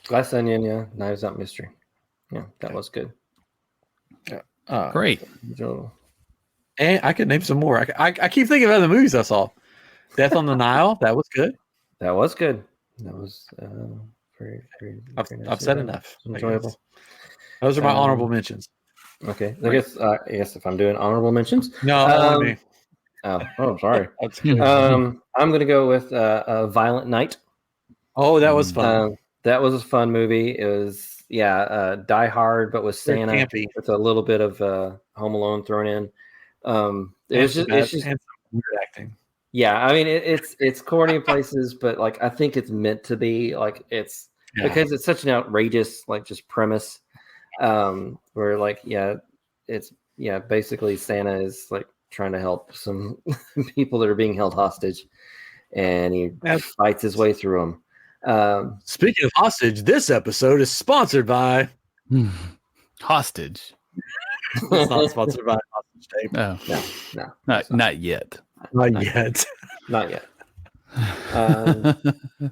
Glass Onion, yeah. Knives Out Mystery. Yeah, that was good. Yeah. Great. And I could name some more. I keep thinking of other movies I saw. Death on the Nile, that was good. That was good. That was very I've nice. said enough. Enjoyable. Those are my honorable mentions. Okay. I guess if I'm doing honorable mentions. No, me. Oh, sorry. I'm going to go with Violent Night. Oh, that was fun. That was a fun movie. It was, Die Hard, but with Santa, with a little bit of Home Alone thrown in. It's just weird acting. Yeah, I mean it's corny in places, but like I think it's meant to be. Like it's because it's such an outrageous like just premise. Where like it's basically Santa is like trying to help some people that are being held hostage, and he fights his way through them. Speaking of hostage, this episode is sponsored by Hostage. It's not sponsored by Hostage Tape. No, No, not yet. Not yet. not yet.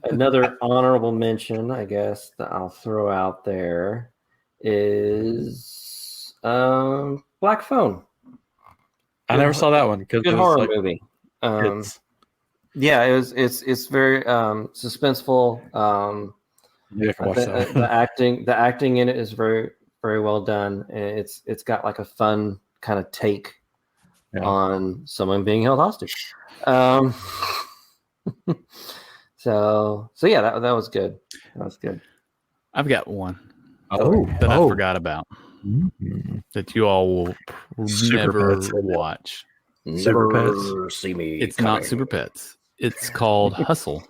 Another honorable mention, I guess, that I'll throw out there is Black Phone. I never saw that one because Good horror movie. Yeah, it's very suspenseful. Yeah, I can watch that. The acting in it is very, very well done, and it's got like a fun kind of take on someone being held hostage. So yeah, that was good. That was good. I've got one that I forgot about that you all will never watch. Super Pets. See me. It's not Super Pets. It's called Hustle.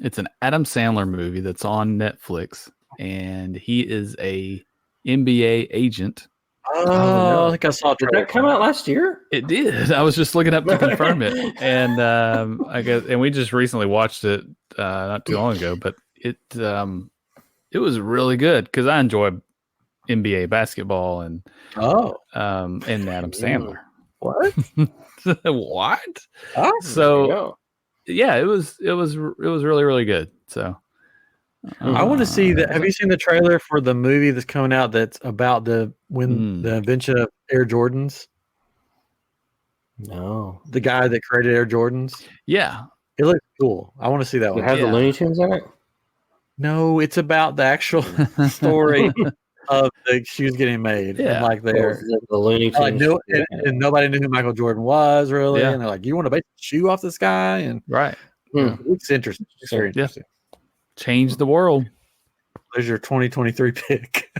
It's an Adam Sandler movie that's on Netflix, and he is a NBA agent. Oh, I think I saw. Did that come out last year? It did. I was just looking up to confirm it, and I guess, and we just recently watched it not too long ago. But it was really good because I enjoy NBA basketball and Adam Sandler. What? What? Oh, so yeah, it was really, really good. So I want to see that. Have you seen the trailer for the movie that's coming out that's about the invention of Air Jordans? No. The guy that created Air Jordans? Yeah. It looks cool. I want to see that one. It has the Looney Tunes in it? No, it's about the actual story of the shoes getting made. Yeah. And like they're the Looney Tunes. and nobody knew who Michael Jordan was really. Yeah. And they're like, you want to bake a shoe off this guy? And Right. It's interesting. It's very interesting. Change the world. There's your 2023 pick.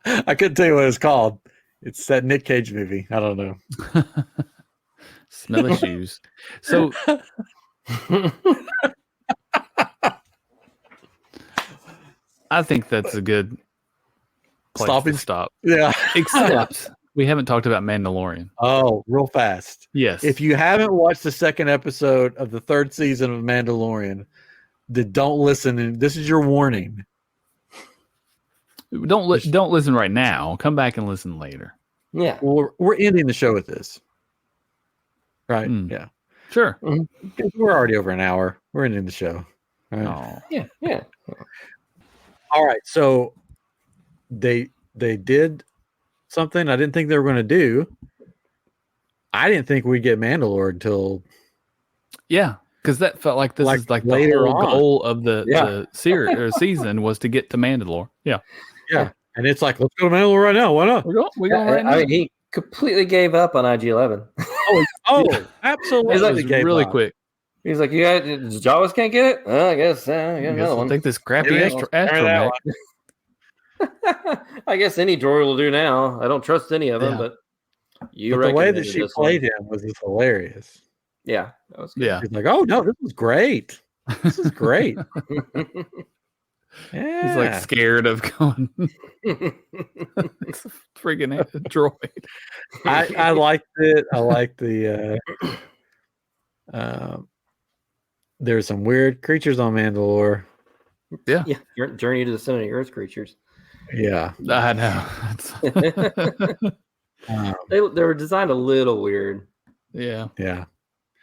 I couldn't tell you what it's called. It's that Nick Cage movie. I don't know. Smelly shoes. So I think that's a good place to stop. Yeah. Except we haven't talked about Mandalorian. Oh, real fast. Yes. If you haven't watched the second episode of the third season of Mandalorian, then don't listen. And this is your warning. Don't listen right now. Come back and listen later. Yeah. Well, we're ending the show with this. Right? Yeah. Sure. We're already over an hour. We're ending the show. Right? Oh. Yeah. All right. So they did something I didn't think they were going to do. I didn't think we'd get Mandalore until because that felt like this is like the later whole on. goal of the series or season was to get to Mandalore. Yeah. And it's like, let's go to Mandalore right now. Why not? We're going right now. I mean, he completely gave up on IG-11. Absolutely. He's like really quick. He's like, you guys, Jawas can't get it? I guess I get another one. Take this crappy astromech. I guess any droid will do now. I don't trust any of them, but the way that she played him was just hilarious. Yeah, that was good. Yeah. He's like, oh no, this is great. This is great. Yeah. He's like scared of going. It's a freaking droid. I liked it. I liked the. There's some weird creatures on Mandalore. Yeah. Journey to the Center of the Earth creatures. Yeah, I know. They were designed a little weird. Yeah.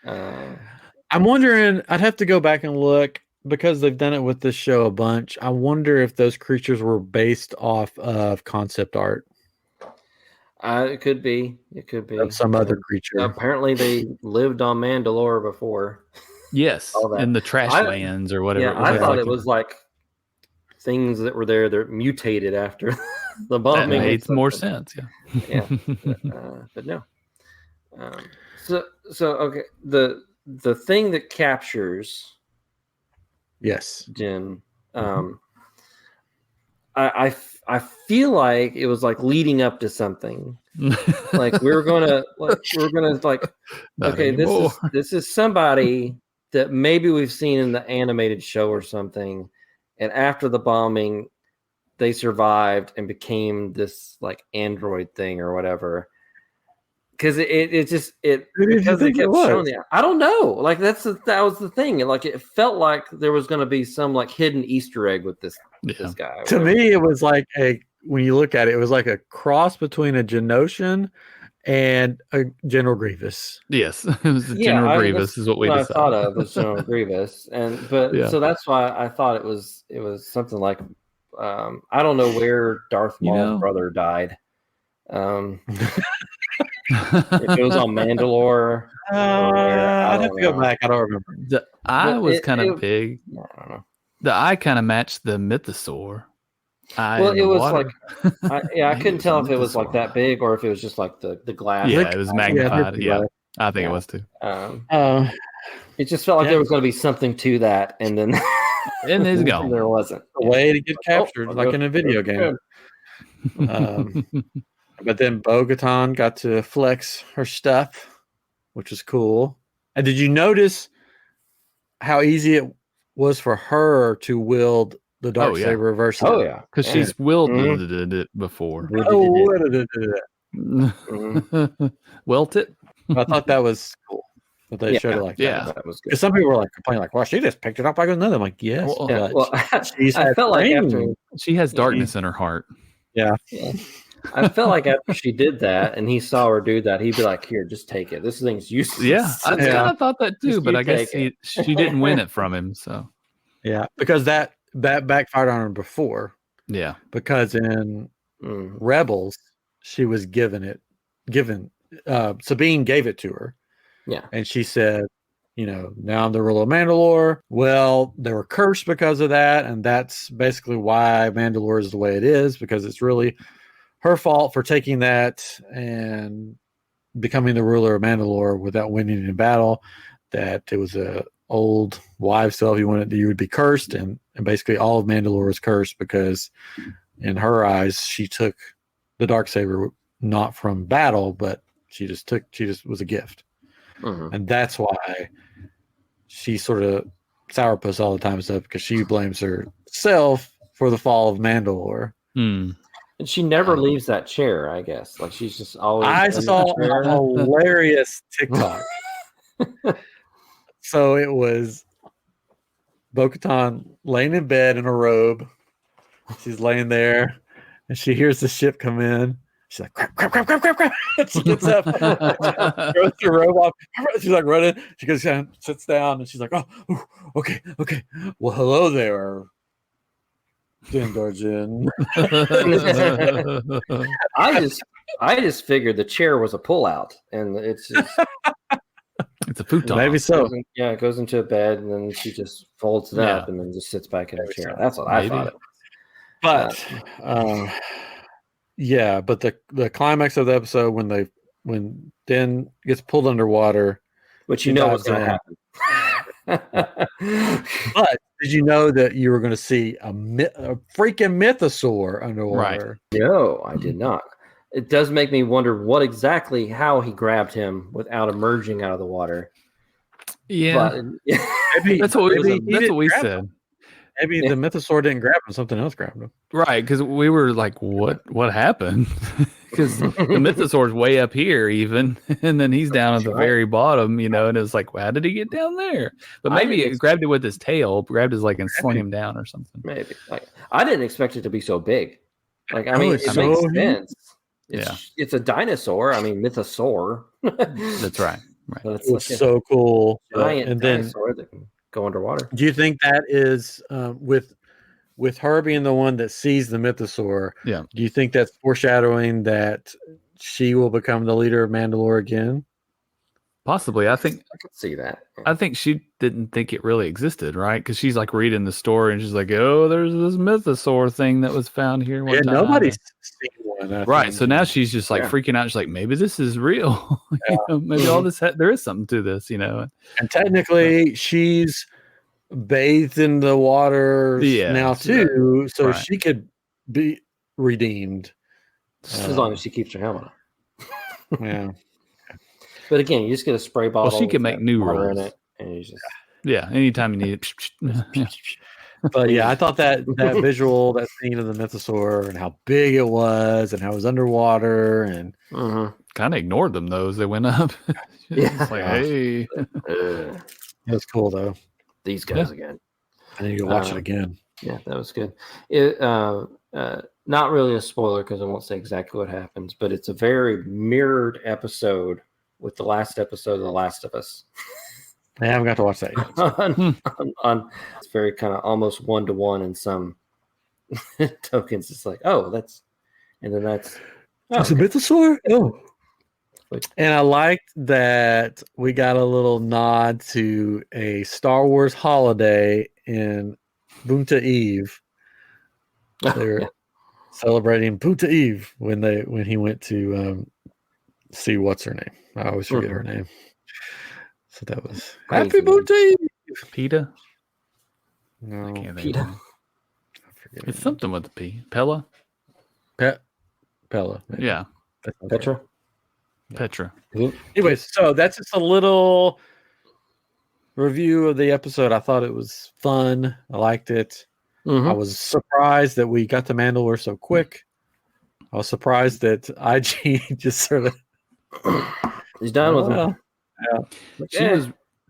I'm wondering. I'd have to go back and look because they've done it with this show a bunch. I wonder if those creatures were based off of concept art. It could be. It could be of some other creature. Apparently, they lived on Mandalore before. Yes, in the trash lands or whatever. Yeah, I thought it was like things that were there that mutated after the bombing. That made more sense. Yeah. But no. So okay. The thing that captures. Yes, Jim. I feel like it was like leading up to something. Like we were gonna okay, this is somebody that maybe we've seen in the animated show or something, and after the bombing, they survived and became this like android thing or whatever. Because it just because they kept showing it. I don't know. Like that was the thing. And like it felt like there was going to be some like hidden Easter egg with this guy. To me, it was like a when you look at it, it was like a cross between a Geonosian and a General Grievous. Yes, it was the General Grievous is what we decided. I thought of was General Grievous, so that's why I thought it was something like I don't know where Darth Maul's brother died. If it was on Mandalore, I'd have to go back. I don't remember. The eye was kind of big. I don't know. The eye kind of matched the mythosaur. Well, it was like, I couldn't tell if it was like that big or if it was just like the glass. Yeah, it was magnified. Yeah, I think it was too. It just felt like there was going to be something to that, and then and it's gone. There wasn't a way to get captured, like in a video game. But then Bo-Katan got to flex her stuff, which was cool. And did you notice how easy it was for her to wield the Darksaber reverse? Oh yeah, because she's wielded it before. Welt it. I thought that was cool. But they showed it like that. That was good. Because some people were like complaining, like, "Well, she just picked it up like another." I'm like, "Yes." I felt like after she has darkness in her heart. Yeah. I felt like after she did that and he saw her do that, he'd be like, "Here, just take it. This thing's useless." Yeah, I kind of thought that too, but I guess she didn't win it from him. So yeah, because that backfired on her before. Yeah, because in Rebels she was given. Sabine gave it to her. Yeah, and she said, now I'm the ruler of Mandalore. Well, they were cursed because of that, and that's basically why Mandalore is the way it is, because it's really her fault for taking that and becoming the ruler of Mandalore without winning in battle. That it was a old wives' tale. If you wanted, you would be cursed, and basically all of Mandalore is cursed because, in her eyes, she took the Darksaber not from battle, but she just was a gift. And that's why she sort of sourpuss all the time and stuff, because she blames herself for the fall of Mandalore. And she never leaves that chair, I guess. Like she's just always. I saw a hilarious TikTok. So it was Bo-Katan laying in bed in a robe. She's laying there, and she hears the ship come in. She's like, crap, crap, crap, crap, crap, crap. She gets up, throws the robe off. She's like running. She goes down, sits down, and she's like, oh, okay. Well, hello there, Din Djarin. I just figured the chair was a pullout, and it's just, it's a futon. Maybe so. It goes into a bed, and then she just folds it up, and then just sits back in her chair. That's what I thought. But but the climax of the episode when Din gets pulled underwater, which what's going to happen. But did you know that you were going to see a freaking mythosaur underwater? Right. No, I did not. It does make me wonder how he grabbed him without emerging out of the water. Yeah, maybe that's what we said. Maybe the mythosaur didn't grab him; something else grabbed him. Right, because we were like, "What happened?" Because the mythosaur's way up here, even, and then he's down at the very bottom, and it's like, well, how did he get down there? But maybe it grabbed it with his tail, grabbed his and slung him down or something. Maybe. I didn't expect it to be so big. It makes sense. It's a dinosaur. Mythosaur. That's right. But it's so cool. Giant dinosaur that can go underwater. Do you think that is with her being the one that sees the mythosaur? Yeah. Do you think that's foreshadowing that she will become the leader of Mandalore again? Possibly. I could see that. Yeah. I think she didn't think it really existed, right? Because she's reading the story and she's like, "Oh, there's this mythosaur thing that was found here one time." Nobody's seen one. Right. So now she's just freaking out. She's like, maybe this is real. Maybe all this there is something to this, And technically, she's bathed in the water now too, so she could be redeemed as long as she keeps her helmet on. Yeah. But again, you just get a spray bottle. Well, she can make new rolls in it, and you just anytime you need it. But I thought that visual, that scene of the mythosaur and how big it was and how it was underwater, and kind of ignored them though as they went up. Hey, it was cool though. These guys again. I need to go watch it again. Yeah, that was good. not really a spoiler because I won't say exactly what happens, but it's a very mirrored episode with the last episode of The Last of Us. I haven't got to watch that yet. It's very kind of almost 1-to-1 in some tokens. It's like, oh, that's, and then that's. It's a mythosaur? Oh. And I liked that we got a little nod to a Star Wars holiday in Bunta Eve. They're celebrating Bunta Eve when he went to see what's her name. I always forget her name. So that was Happy Bunta Eve. PETA? No, I can't think PETA. of it. It's something with the P. Pella? Pella. Maybe. Yeah. Petra. Petra. Anyways, so that's just a little review of the episode. I thought it was fun. I liked it. Mm-hmm. I was surprised that we got to Mandalore so quick. I was surprised that IG just sort of He's done with him. Yeah.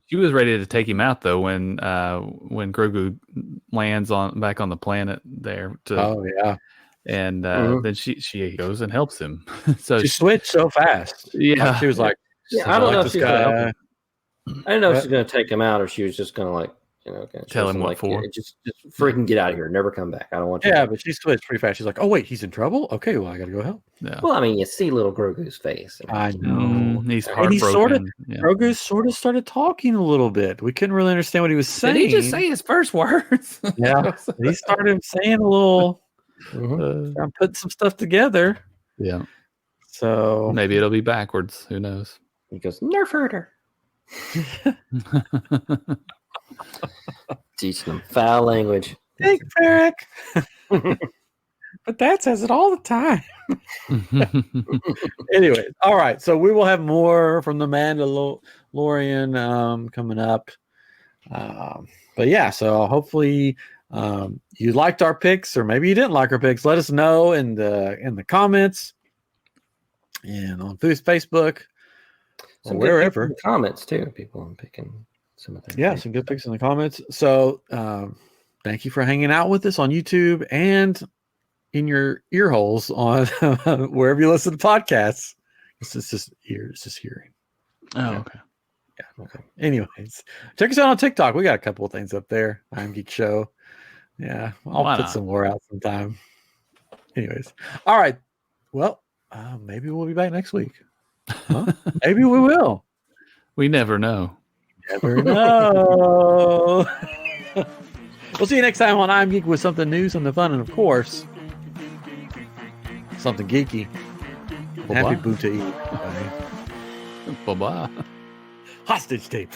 She was ready to take him out though when Grogu lands back on the planet there. And then she goes and helps him. So she switched so fast. Yeah, like she was like, I don't know if she's gonna help him. I didn't know if she was going to take him out or she was just going to like, tell him what for. Just freaking get out of here. Never come back. I don't want you. Yeah, but she switched pretty fast. She's like, oh wait, he's in trouble. Okay, well I got to go help. Yeah. Well, I mean, you see little Grogu's face. I know. He's heartbroken. Grogu sort of started talking a little bit. We couldn't really understand what he was saying. Did he just say his first words? Yeah, he started saying a little. I'm putting some stuff together. Yeah. So maybe it'll be backwards. Who knows? He goes, nerf herder. Teaching them foul language. Thanks, Eric. But Dad says it all the time. Anyways, all right. So we will have more from the Mandalorian coming up. But yeah, so hopefully you liked our picks, or maybe you didn't like our picks. Let us know in the comments and on Facebook or wherever. In the comments too. People are picking some of them. Yeah, some good picks in the comments. So thank you for hanging out with us on YouTube and in your ear holes on wherever you listen to podcasts. It's just hearing. Oh, okay. Yeah. Okay. Anyways, check us out on TikTok. We got a couple of things up there. I'm Geek Show. Yeah, I'll put some more out sometime. Anyways, all right. Well, maybe we'll be back next week. Huh? Maybe we will. We never know. Never know. We'll see you next time on I'm Geek with something new, something fun, and of course, something geeky. Bye-bye. Happy Bunta Eve. Bye-bye. Hostage tape.